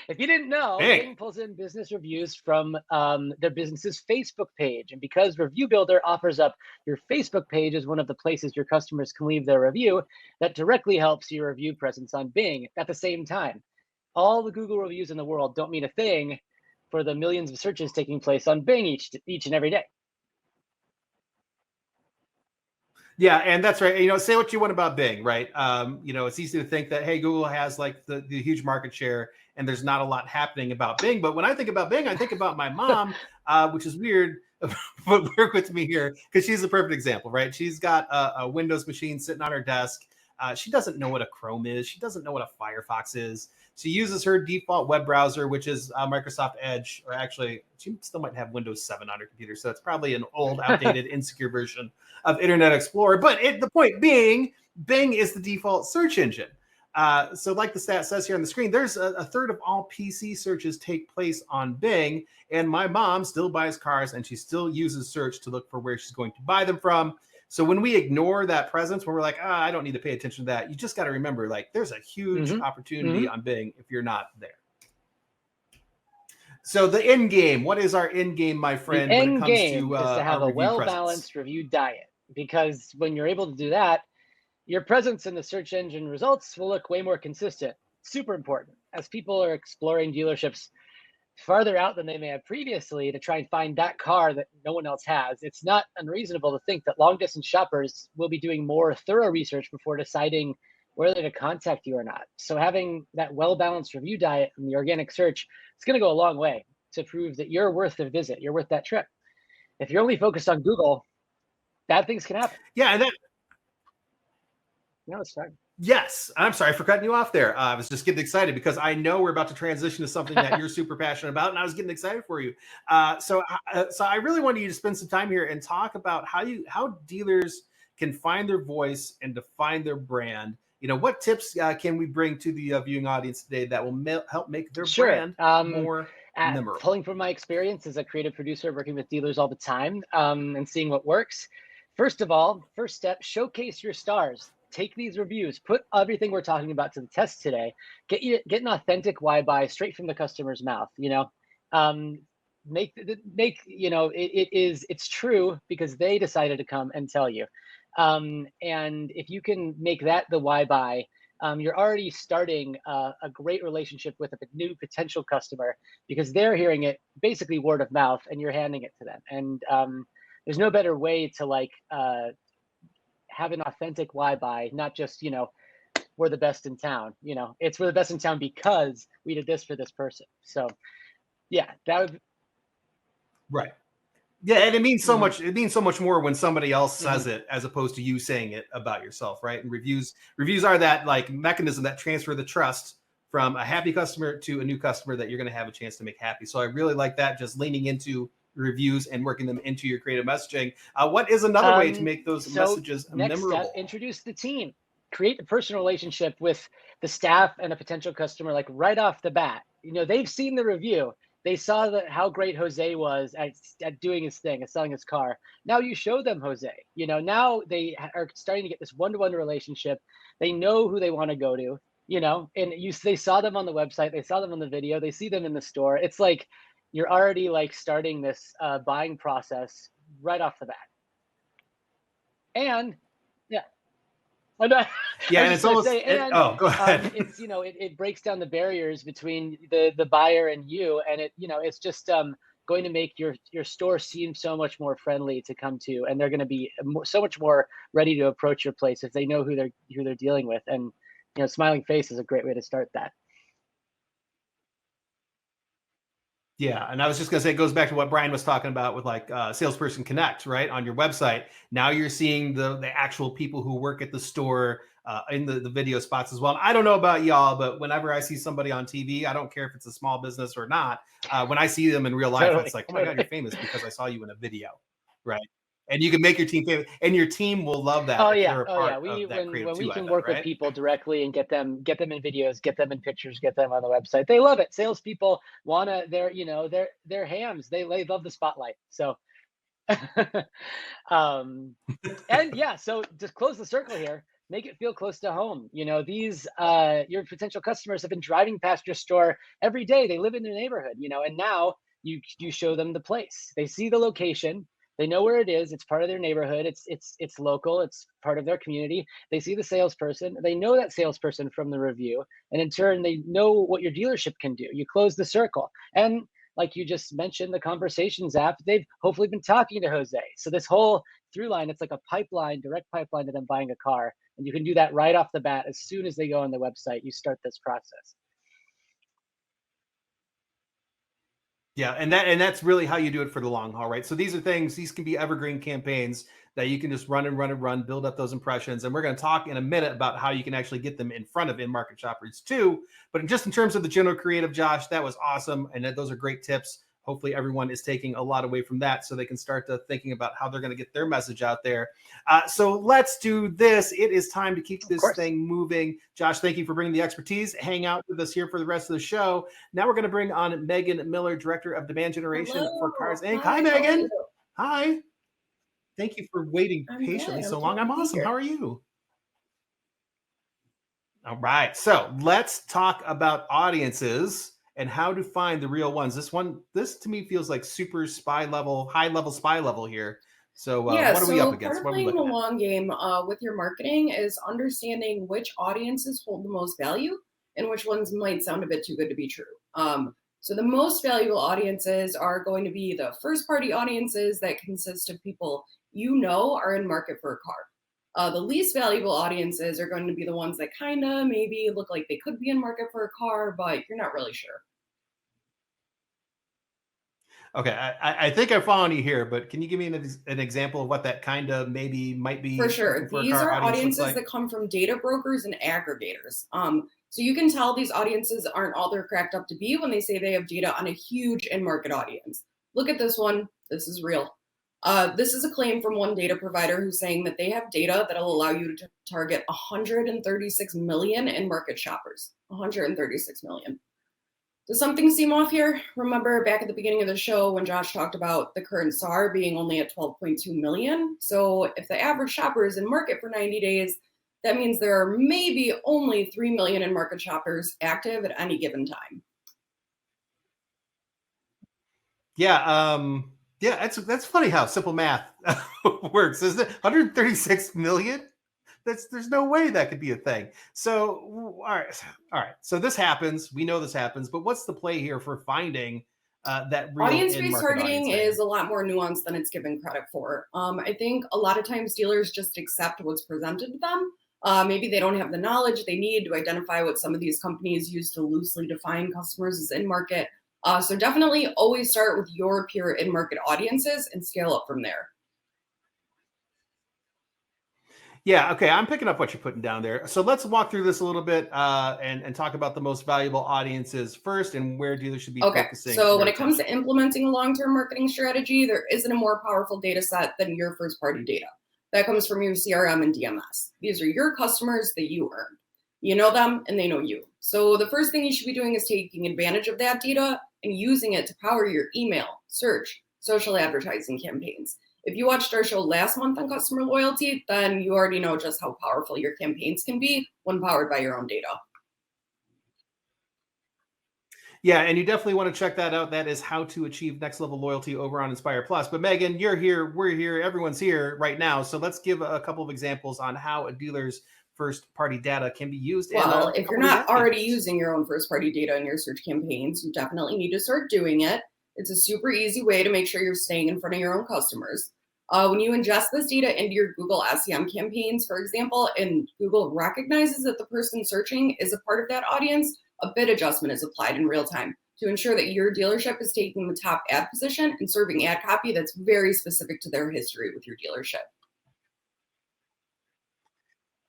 B: If you didn't know, Bing pulls in business reviews from their business's Facebook page. And because Review Builder offers up your Facebook page as one of the places your customers can leave their review, that directly helps your review presence on Bing at the same time. All the Google reviews in the world don't mean a thing for the millions of searches taking place on Bing each and every day.
A: Yeah, and that's right. Say what you want about Bing, right? It's easy to think that, hey, Google has like the huge market share and there's not a lot happening about Bing. But when I think about Bing, I think about my mom, which is weird, but work with me here because she's a perfect example, right? She's got a Windows machine sitting on her desk. She doesn't know what a Chrome is. She doesn't know what a Firefox is. She uses her default web browser, which is Microsoft Edge, or actually, she still might have Windows 7 on her computer. So it's probably an old, outdated, insecure version of Internet Explorer. But the point being, Bing is the default search engine. So like the stat says here on the screen, there's a third of all PC searches take place on Bing. And my mom still buys cars and she still uses search to look for where she's going to buy them from. So when we ignore that presence, when we're like, I don't need to pay attention to that, you just got to remember, there's a huge opportunity on Bing if you're not there. So the end game, what is our end game, my friend,
B: when
A: it comes to
B: is to have a well-balanced review diet? Because when you're able to do that, your presence in the search engine results will look way more consistent. Super important. As people are exploring dealerships farther out than they may have previously to try and find that car that no one else has, it's not unreasonable to think that long distance shoppers will be doing more thorough research before deciding whether to contact you or not. So having that well-balanced review diet in the organic search, it's going to go a long way to prove that you're worth the visit, you're worth that trip. If you're only focused on Google, bad things can happen.
A: Yeah, and that.
B: No, it's fine.
A: Yes, I'm sorry for cutting you off there. I was just getting excited because I know we're about to transition to something that you're super passionate about, and I was getting excited for you. So I really wanted you to spend some time here and talk about how dealers can find their voice and define their brand. What tips can we bring to the viewing audience today that will help make their brand more memorable?
B: Pulling from my experience as a creative producer working with dealers all the time and seeing what works. First step, showcase your stars. Take these reviews, put everything we're talking about to the test today, get an authentic why buy straight from the customer's mouth. it's true because they decided to come and tell you. And if you can make that the why buy, you're already starting a great relationship with a new potential customer because they're hearing it basically word of mouth and you're handing it to them. And there's no better way to have an authentic why buy, not just, we're the best in town. It's we're the best in town because we did this for this person. So yeah, that would.
A: Right. Yeah, and it means so
B: Mhm.
A: much. It means so much more when somebody else says
B: Mhm.
A: it as opposed to you saying it about yourself, right? And reviews are that like mechanism that transfer the trust from a happy customer to a new customer that you're going to have a chance to make happy. So I really like that, just leaning into reviews and working them into your creative messaging. What is another way to make those
B: So
A: messages
B: next step,
A: memorable?
B: introduce the team. Create a personal relationship with the staff and a potential customer, like right off the bat. They've seen the review. They saw how great Jose was at doing his thing, at selling his car. Now you show them Jose. Now they are starting to get this one-to-one relationship. They know who they want to go to. And they saw them on the website. They saw them on the video. They see them in the store. It's like you're already like starting this buying process right off the bat. And yeah, I know. I
A: Yeah,
B: was
A: and
B: just
A: it's
B: gonna
A: almost.
B: say, and
A: Go ahead.
B: it's it breaks down the barriers between the buyer and you, and it's just going to make your store seem so much more friendly to come to, and they're going to be so much more ready to approach your place if they know who they're dealing with, and smiling face is a great way to start that.
A: Yeah, and I was just gonna say it goes back to what Brian was talking about with like Salesperson Connect, right? On your website. Now you're seeing the actual people who work at the store in the video spots as well. And I don't know about y'all, but whenever I see somebody on TV, I don't care if it's a small business or not. When I see them in real life, it's
B: Totally,
A: like, oh my God, you're
B: totally.
A: famous because I saw you in a video, right? And you can make your team famous, and your team will love that
B: Oh
A: if
B: yeah,
A: they're a
B: oh yeah.
A: part
B: We
A: of that creative
B: when we
A: too. I
B: can
A: bet,
B: work with
A: right?
B: people directly and get them in videos, get them in pictures, get them on the website. They love it. Salespeople wanna they're hams. They love the spotlight. So um and yeah, so to close the circle here, make it feel close to home. These your potential customers have been driving past your store every day. They live in your neighborhood, and now you show them the place. They see the location. They know where it is. It's part of their neighborhood. It's local. It's part of their community. They see the salesperson. They know that salesperson from the review, and in turn, they know what your dealership can do. You close the circle, and like you just mentioned, the conversations app, they've hopefully been talking to Jose. So this whole through line, it's like a pipeline, direct pipeline to them buying a car. And you can do that right off the bat. As soon as they go on the website, you start this process.
A: Yeah, and that's really how you do it for the long haul, right? So these can be evergreen campaigns that you can just run and run and run, build up those impressions. And we're going to talk in a minute about how you can actually get them in front of in-market shoppers too. But just in terms of the general creative, Josh, that was awesome. And those are great tips. Hopefully everyone is taking a lot away from that so they can start to thinking about how they're going to get their message out there. So let's do this. It is time to keep
B: Of
A: this
B: course.
A: thing moving. Josh, thank you for bringing the expertise. Hang out with us here for the rest of the show. Now we're going to bring on Megan Miller, Director of Demand Generation for Cars Inc. Hi, Megan. Hi. Thank you for waiting
D: I'm
A: patiently
D: good.
A: so
D: I'm
A: long. I'm
D: thrilled to be
A: awesome.
D: here.
A: How are you? All right. So let's talk about audiences and how to find the real ones. This to me feels like super spy level, high level spy level here. So
D: Yeah,
A: what are we up
D: so part
A: against?
D: of
A: What are we
D: playing the
A: looking at?
D: long game with your marketing is understanding which audiences hold the most value and which ones might sound a bit too good to be true. So the most valuable audiences are going to be the first party audiences that consist of people are in market for a car. The least valuable audiences are going to be the ones that kind of maybe look like they could be in market for a car, but you're not really sure.
A: Okay, I think I'm following you here, but can you give me an example of what that kind of maybe might
D: For
A: be looking
D: sure.
A: for a
D: These
A: car
D: are
A: audience looks
D: audiences
A: like?
D: that come from data brokers and aggregators. So you can tell these audiences aren't all they're cracked up to be when they say they have data on a huge in market audience. Look at this one. This is real. This is a claim from one data provider who's saying that they have data that'll allow you to target 136 million in market shoppers. 136 million. Does something seem off here? Remember back at the beginning of the show when Josh talked about the current SAR being only at 12.2 million? So if the average shopper is in market for 90 days, that means there are maybe only 3 million in market shoppers active at any given time.
A: Yeah, yeah, that's funny how simple math works, isn't it? 136 million? There's no way that could be a thing. So, all right. So this happens. We know this happens, but what's the play here for finding that real
D: Audience-based
A: in-market audience,
D: targeting
A: Megan?
D: is a lot more nuanced than it's given credit for. I think a lot of times dealers just accept what's presented to them. Maybe they don't have the knowledge they need to identify what some of these companies use to loosely define customers as in-market. So definitely always start with your pure in-market audiences and scale up from there.
A: Yeah, okay. I'm picking up what you're putting down there. So let's walk through this a little bit and talk about the most valuable audiences first and where dealers should be
D: Okay,
A: focusing.
D: so when
A: their
D: it comes to
A: attention.
D: implementing a long-term marketing strategy, there isn't a more powerful data set than your first-party data. That comes from your CRM and DMS. These are your customers that you earned. You know them and they know you. So the first thing you should be doing is taking advantage of that data and using it to power your email, search, social advertising campaigns. If you watched our show last month on customer loyalty, then you already know just how powerful your campaigns can be when powered by your own data.
A: Yeah, and you definitely want to check that out. That is how to achieve next level loyalty over on Inspire Plus. But Megan, you're here, we're here, everyone's here right now. So let's give a couple of examples on how a dealer's first party data can be used.
D: Well,
A: in
D: if you're
A: couple of these
D: not
A: ad
D: already
A: campaigns.
D: using your own first party data in your search campaigns, you definitely need to start doing it. It's a super easy way to make sure you're staying in front of your own customers. When you ingest this data into your Google SEM campaigns, for example, and Google recognizes that the person searching is a part of that audience, a bid adjustment is applied in real time to ensure that your dealership is taking the top ad position and serving ad copy that's very specific to their history with your dealership.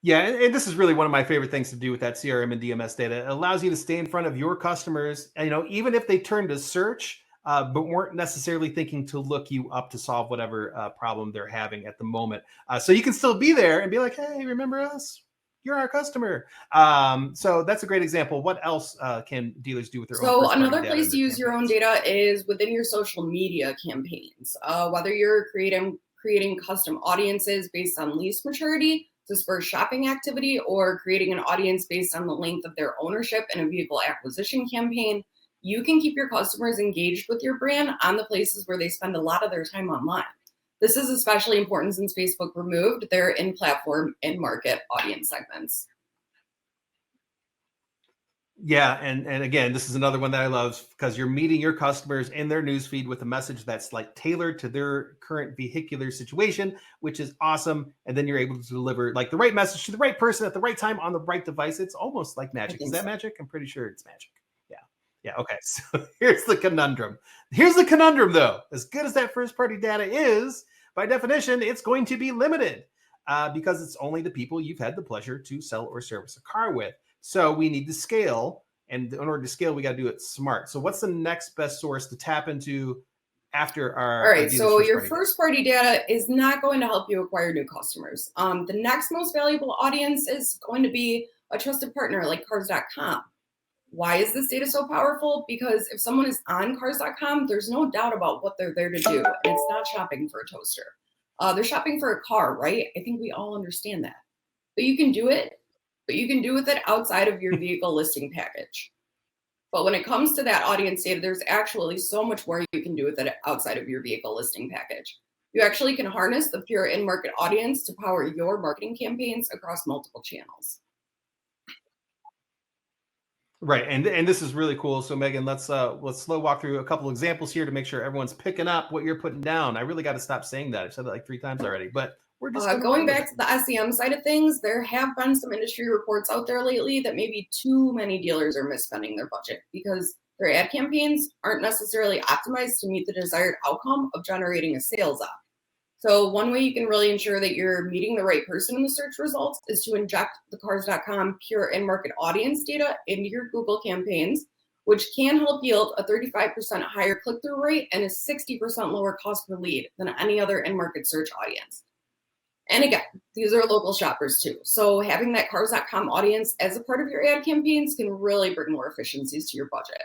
A: Yeah, and this is really one of my favorite things to do with that CRM and DMS data. It allows you to stay in front of your customers, and, even if they turn to search, but weren't necessarily thinking to look you up to solve whatever problem they're having at the moment. So you can still be there and be like, hey, remember us? You're our customer. So that's a great example. What else can dealers do with their own
D: So
A: first party
D: another
A: data in
D: place to
A: their
D: use your own
A: campaigns?
D: data is within your social media campaigns. Whether you're creating custom audiences based on lease maturity to spur shopping activity, or creating an audience based on the length of their ownership in a vehicle acquisition campaign, you can keep your customers engaged with your brand on the places where they spend a lot of their time online. This is especially important since Facebook removed their in-platform, in-market audience segments.
A: Yeah, and again, this is another one that I love because you're meeting your customers in their newsfeed with a message that's like tailored to their current vehicular situation, which is awesome. And then you're able to deliver like the right message to the right person at the right time on the right device. It's almost like
D: I
A: magic. Is
D: think
A: that
D: so.
A: magic? I'm pretty sure it's magic. Yeah. Yeah. Okay. So here's the conundrum. Here's the conundrum, though. As good as that first party data is, by definition, it's going to be limited because it's only the people you've had the pleasure to sell or service a car with. So we need to scale. And in order to scale, we got to do it smart. So what's the next best source to tap into after
D: All
A: our
D: right,
A: dealer's
D: so
A: first
D: your
A: party data?
D: first party data is not going to help you acquire new customers. The next most valuable audience is going to be a trusted partner like cars.com. Why is this data so powerful? Because if someone is on cars.com, there's no doubt about what they're there to do. And it's not shopping for a toaster. They're shopping for a car, right? I think we all understand that. But you can do it, but you can do with it outside of your vehicle listing package. But when it comes to that audience data, there's actually so much more you can do with it outside of your vehicle listing package. You actually can harness the pure in-market audience to power your marketing campaigns across multiple channels.
A: Right, and this is really cool. So Megan, let's slow walk through a couple examples here to make sure everyone's picking up what you're putting down. I really got to stop saying that. I've said that like 3 times already, but we're just going to
D: Going
A: run with
D: back
A: it.
D: to the SEM side of things, there have been some industry reports out there lately that maybe too many dealers are misspending their budget because their ad campaigns aren't necessarily optimized to meet the desired outcome of generating a sales op. So one way you can really ensure that you're meeting the right person in the search results is to inject the cars.com pure in-market audience data into your Google campaigns, which can help yield a 35% higher click-through rate and a 60% lower cost per lead than any other in-market search audience. And again, these are local shoppers too. So having that cars.com audience as a part of your ad campaigns can really bring more efficiencies to your budget.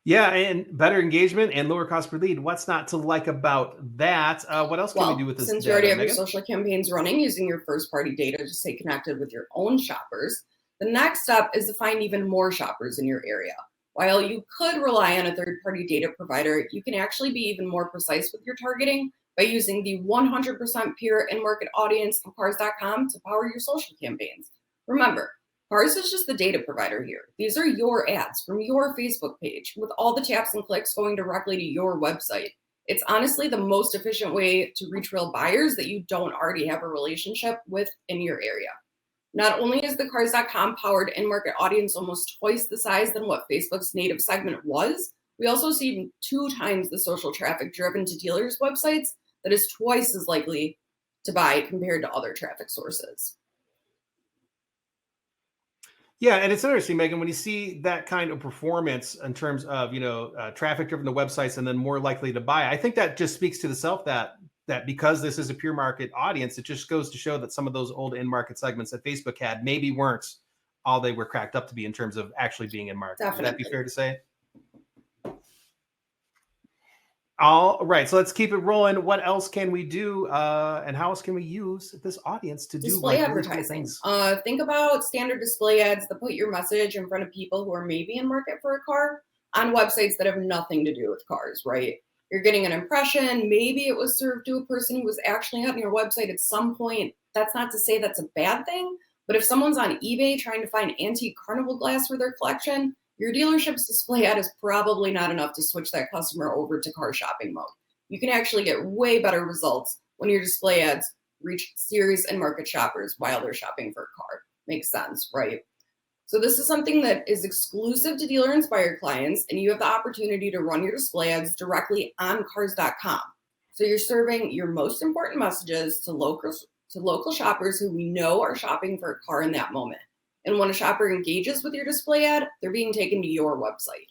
A: Yeah, and better engagement and lower cost per lead. What's not to like about that? What else can we do
D: Well,
A: with this
D: since you already
A: data,
D: have your
A: Megan?
D: social campaigns running using your first party data to stay connected with your own shoppers, the next step is to find even more shoppers in your area. While you could rely on a third-party data provider, you can actually be even more precise with your targeting by using the 100% pure in-market audience of Cars.com to power your social campaigns. Remember, Cars is just the data provider here. These are your ads from your Facebook page with all the taps and clicks going directly to your website. It's honestly the most efficient way to reach real buyers that you don't already have a relationship with in your area. Not only is the Cars.com powered in-market audience almost twice the size than what Facebook's native segment was, we also see 2 times the social traffic driven to dealers' websites that is twice as likely to buy compared to other traffic sources.
A: Yeah, and it's interesting, Megan, when you see that kind of performance in terms of traffic driven to websites and then more likely to buy. I think that just speaks to the self that because this is a pure market audience, it just goes to show that some of those old in market segments that Facebook had maybe weren't all they were cracked up to be in terms of actually being in market.
D: Definitely.
A: Would that be fair to say? All right, so let's keep it rolling. What else can we do, and how else can we use this audience to do
D: Display
A: like really cool
D: advertising.
A: things?
D: Think about standard display ads that put your message in front of people who are maybe in market for a car on websites that have nothing to do with cars, right? You're getting an impression. Maybe it was served to a person who was actually on your website at some point. That's not to say that's a bad thing, but if someone's on eBay trying to find antique carnival glass for their collection, your dealership's display ad is probably not enough to switch that customer over to car shopping mode. You can actually get way better results when your display ads reach serious and market shoppers while they're shopping for a car. Makes sense, right? So this is something that is exclusive to dealer inspired clients, and you have the opportunity to run your display ads directly on Cars.com. So you're serving your most important messages to local shoppers who we know are shopping for a car in that moment. And when a shopper engages with your display ad, they're being taken to your website.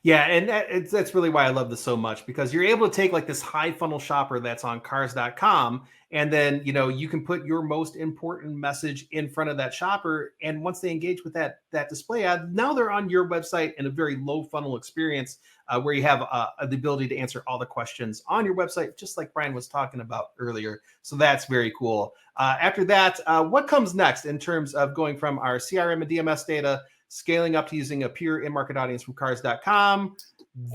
A: Yeah, and that's really why I love this so much, because you're able to take like this high funnel shopper that's on Cars.com, and then you can put your most important message in front of that shopper, and once they engage with that display ad, now they're on your website in a very low funnel experience, where you have the ability to answer all the questions on your website, just like Brian was talking about earlier. So that's very cool. After that, what comes next in terms of going from our CRM and DMS data, scaling up to using a pure in-market audience from Cars.com?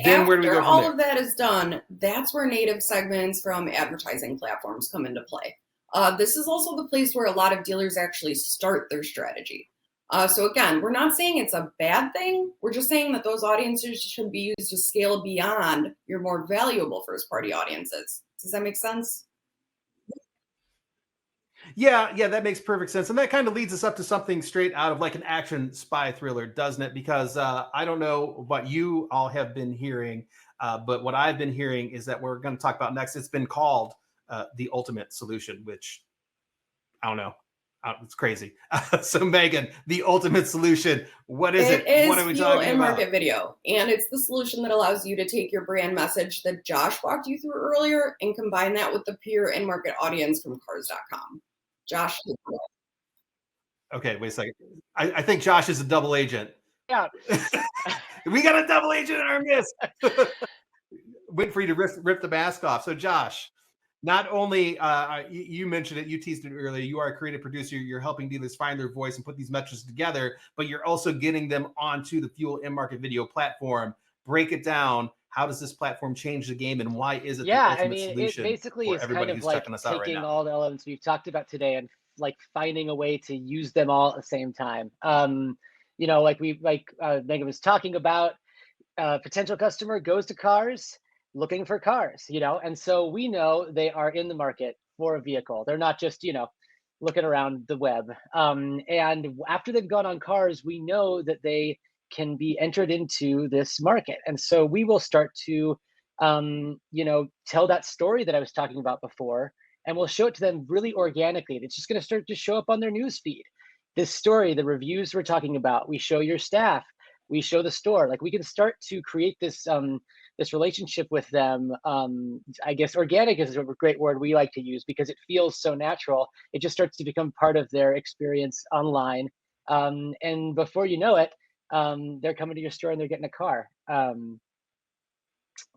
A: Then where do we go from
D: all
A: there?
D: of that is done, that's where native segments from advertising platforms come into play. This is also the place where a lot of dealers actually start their strategy. So again, we're not saying it's a bad thing. We're just saying that those audiences should be used to scale beyond your more valuable first-party audiences. Does that make sense?
A: Yeah, that makes perfect sense. And that kind of leads us up to something straight out of like an action spy thriller, doesn't it? Because I don't know what you all have been hearing, but what I've been hearing is that we're going to talk about next. It's been called the ultimate solution, which I don't know. It's crazy. So Megan, the ultimate solution, what is it? What are we talking
D: in
A: about?
D: market video, and it's the solution that allows you to take your brand message that Josh walked you through earlier and combine that with the pure in market audience from Cars.com. Josh.
A: Okay, wait a second. I think Josh is a double agent.
B: Yeah.
A: We got a double agent in our midst. Wait for you to rip the mask off. So Josh, not only you mentioned it, you teased it earlier, you are a creative producer, you're helping dealers find their voice and put these messages together, but you're also getting them onto the Fuel in-market video platform. Break it down. How does this platform change the game, and why is it the ultimate solution
B: it basically
A: for
B: is
A: everybody
B: kind of
A: who's
B: like
A: checking us out right
B: taking
A: now?
B: all the elements we've talked about today and like finding a way to use them all at the same time. Like Megan was talking about, potential customer goes to Cars looking for cars, and so we know they are in the market for a vehicle. They're not just, looking around the web. And after they've gone on Cars, we know that they can be entered into this market. And so we will start to, tell that story that I was talking about before, and we'll show it to them really organically. It's just going to start to show up on their news feed. This story, the reviews we're talking about, we show your staff, we show the store. Like we can start to create this this relationship with them. I guess organic is a great word we like to use because it feels so natural. It just starts to become part of their experience online. And before you know it, they're coming to your store and they're getting a car.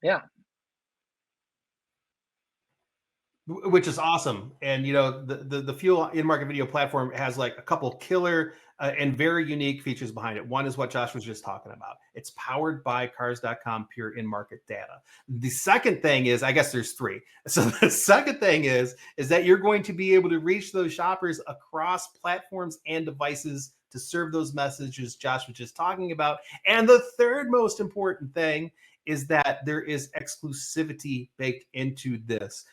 B: Yeah.
A: Which is awesome. And the Fuel in-market video platform has like a couple killer and very unique features behind it. One is what Josh was just talking about. It's powered by Cars.com pure in-market data. The second thing is, I guess there's three. So the second thing is that you're going to be able to reach those shoppers across platforms and devices to serve those messages Josh was just talking about. And the third most important thing is that there is exclusivity baked into this.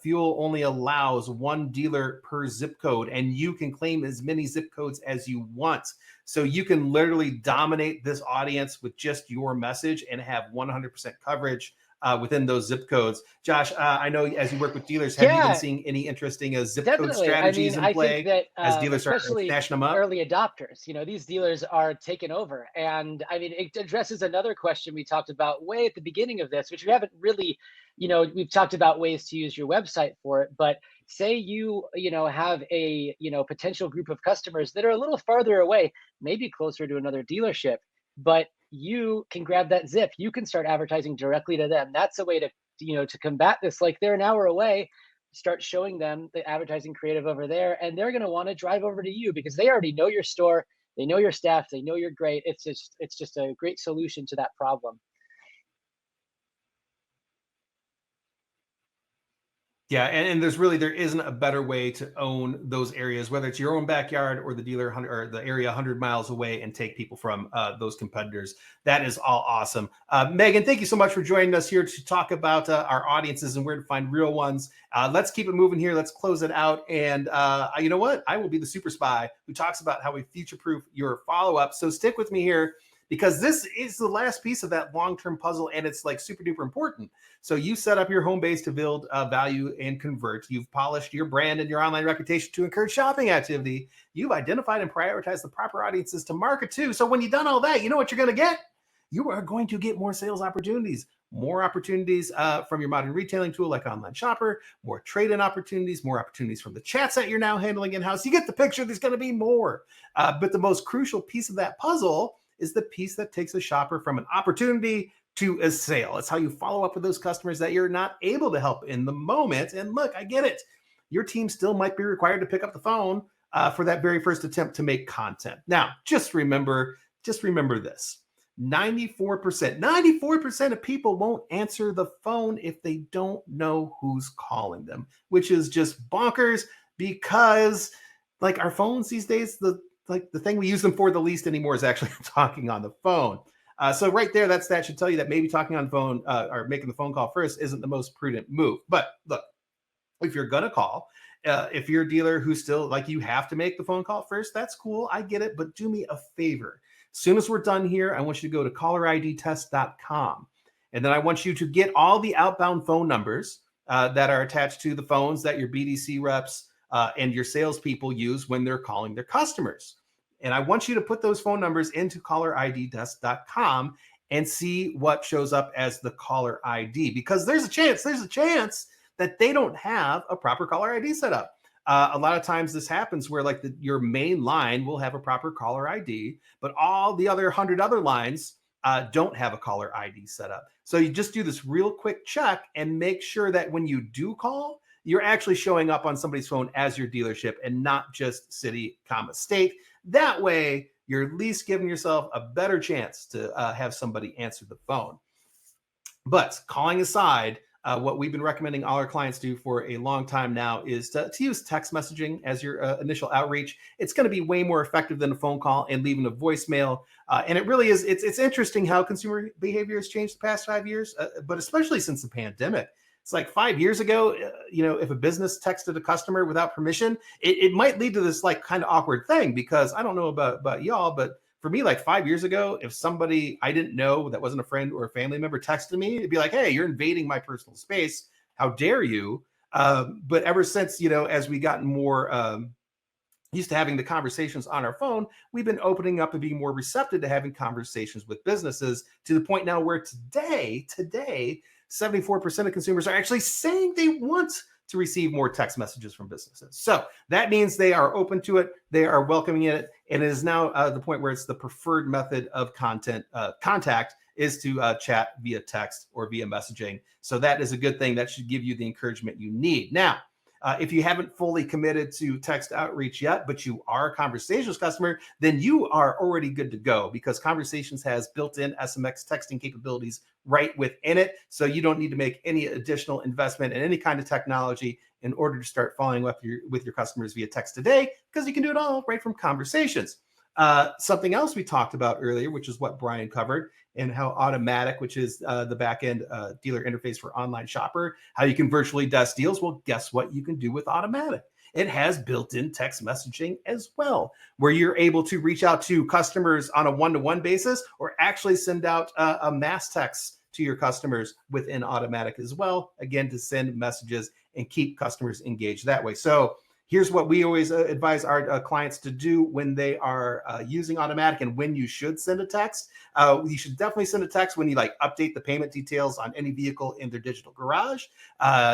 A: Fuel only allows one dealer per zip code, and you can claim as many zip codes as you want. So you can literally dominate this audience with just your message and have 100% coverage within those zip codes. Josh, I know as you work with dealers, have you been seeing any interesting zip code strategies in play?
B: I think that
A: as dealers start
B: especially
A: snatching them up?
B: early adopters, these dealers are taking over. And I mean, it addresses another question we talked about way at the beginning of this, which we haven't really, we've talked about ways to use your website for it, but say you have a, potential group of customers that are a little farther away, maybe closer to another dealership, but you can grab that zip. You can start advertising directly to them. That's a way to, to combat this. Like, they're an hour away, start showing them the advertising creative over there, and they're going to want to drive over to you because they already know your store, they know your staff, they know you're great. It's just a great solution to that problem.
A: Yeah, and there isn't a better way to own those areas, whether it's your own backyard or the dealer or the area 100 miles away, and take people from those competitors. That is all awesome. Megan, thank you so much for joining us here to talk about our audiences and where to find real ones. Let's keep it moving here. Let's close it out. And you know what? I will be the super spy who talks about how we future-proof your follow-up. So stick with me here, because this is the last piece of that long-term puzzle, and it's like super duper important. So you set up your home base to build value and convert. You've polished your brand and your online reputation to encourage shopping activity. You've identified and prioritized the proper audiences to market to. So when you've done all that, you know what you're going to get? You are going to get more sales opportunities, more opportunities from your modern retailing tool like Online Shopper, more trade-in opportunities, more opportunities from the chats that you're now handling in-house. You get the picture. There's going to be more. But the most crucial piece of that puzzle is the piece that takes a shopper from an opportunity to a sale. It's how you follow up with those customers that you're not able to help in the moment. And look, I get it. Your team still might be required to pick up the phone for that very first attempt to make content. Now, just remember this. 94% of people won't answer the phone if they don't know who's calling them, which is just bonkers, because like our phones these days, the thing we use them for the least anymore is actually talking on the phone. So right there, that should tell you that maybe talking on the phone or making the phone call first isn't the most prudent move. But look, if you're going to call, if you're a dealer who's still like, you have to make the phone call first, that's cool. I get it. But do me a favor. As soon as we're done here, I want you to go to caller-id-test.com. And then I want you to get all the outbound phone numbers that are attached to the phones that your BDC reps and your salespeople use when they're calling their customers. And I want you to put those phone numbers into caller-id-test.com and see what shows up as the caller ID, because there's a chance that they don't have a proper caller ID set up. A lot of times this happens where like your main line will have a proper caller ID, but all the other 100 other lines don't have a caller ID set up. So you just do this real quick check and make sure that when you do call, you're actually showing up on somebody's phone as your dealership and not just city, state. That way, you're at least giving yourself a better chance to have somebody answer the phone. But calling aside, what we've been recommending all our clients do for a long time now is to use text messaging as your initial outreach. It's going to be way more effective than a phone call and leaving a voicemail. And it really is. It's interesting how consumer behavior has changed the past 5 years, but especially since the pandemic. It's like 5 years ago, if a business texted a customer without permission, it might lead to this like kind of awkward thing, because I don't know about y'all, but for me, like 5 years ago, if somebody I didn't know that wasn't a friend or a family member texted me, it'd be like, hey, you're invading my personal space. How dare you? But ever since, as we gotten more used to having the conversations on our phone, we've been opening up and being more receptive to having conversations with businesses, to the point now where today, 74% of consumers are actually saying they want to receive more text messages from businesses. So that means they are open to it. They are welcoming it. And it is now the point where it's the preferred method of contact is to chat via text or via messaging. So that is a good thing. That should give you the encouragement you need. Now, If you haven't fully committed to text outreach yet, but you are a Conversations customer, then you are already good to go, because Conversations has built-in SMX texting capabilities right within it. So you don't need to make any additional investment in any kind of technology in order to start following up with your customers via text today, because you can do it all right from Conversations. Something else we talked about earlier, which is what Brian covered, and how Automatic, which is the back-end dealer interface for online shopper, how you can virtually desk deals. Well, guess what you can do with Automatic? It has built-in text messaging as well, where you're able to reach out to customers on a one-to-one basis, or actually send out a mass text to your customers within Automatic as well, again, to send messages and keep customers engaged that way. So here's what we always advise our clients to do when they are using Automatic, and when you should send a text. You should definitely send a text when you update the payment details on any vehicle in their digital garage.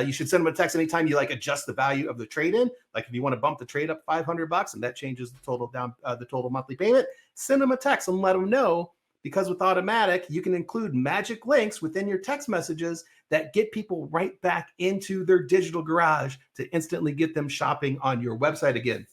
A: You should send them a text anytime you adjust the value of the trade-in. Like if you want to bump the trade up $500 and that changes the total monthly payment, send them a text and let them know. Because with Automatic, you can include magic links within your text messages that get people right back into their digital garage to instantly get them shopping on your website again.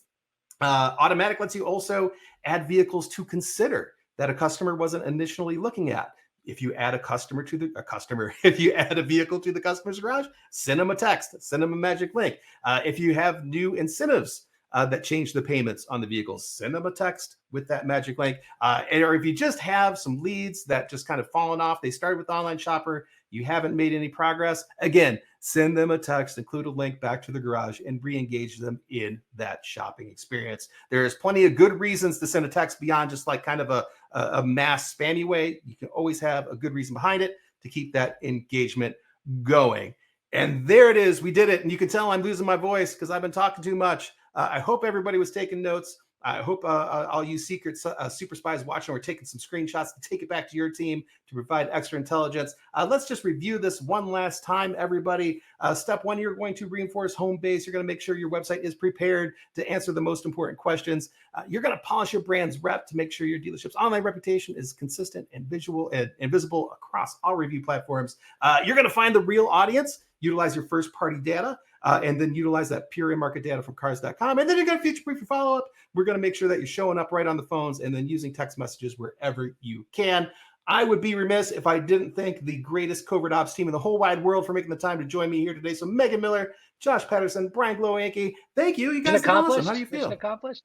A: Automatic lets you also add vehicles to consider that a customer wasn't initially looking at. If you add if you add a vehicle to the customer's garage, send them a text, send them a magic link. If you have new incentives that change the payments on the vehicles, send them a text with that magic link. Or if you just have some leads that just kind of fallen off, they started with online shopper, you haven't made any progress, again, send them a text, include a link back to the garage, and re-engage them in that shopping experience. There's plenty of good reasons to send a text beyond just kind of a mass spammy way. You can always have a good reason behind it to keep that engagement going. And there it is. We did it. And you can tell I'm losing my voice because I've been talking too much. I hope everybody was taking notes. I hope all you super spies watching were taking some screenshots to take it back to your team to provide extra intelligence. Let's just review this one last time, everybody. Step one, you're going to reinforce home base. You're going to make sure your website is prepared to answer the most important questions. You're going to polish your brand's rep to make sure your dealership's online reputation is consistent and visual and visible across all review platforms. You're going to find the real audience, utilize your first party data, and then utilize that pure in-market data from cars.com. And then you're going to future-proof your follow-up. We're going to make sure that you're showing up right on the phones and then using text messages wherever you can. I would be remiss if I didn't thank the greatest covert ops team in the whole wide world for making the time to join me here today. So Megan Miller, Josh Patterson, Brian Glowanke, thank you. You guys did awesome. How do you feel?
B: Mission accomplished.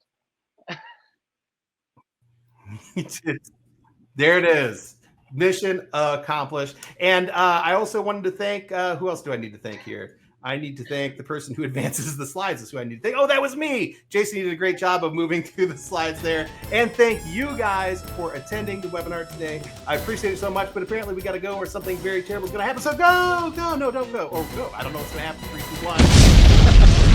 A: There it is. Mission accomplished. And I also wanted to thank, who else do I need to thank here? I need to thank the person who advances the slides. Is who I need to thank. Oh, that was me. Jason, you did a great job of moving through the slides there. And thank you guys for attending the webinar today. I appreciate it so much, but apparently we got to go or something very terrible is going to happen. So go. No, don't go. Or go. I don't know what's going to happen. 3, 2, 1.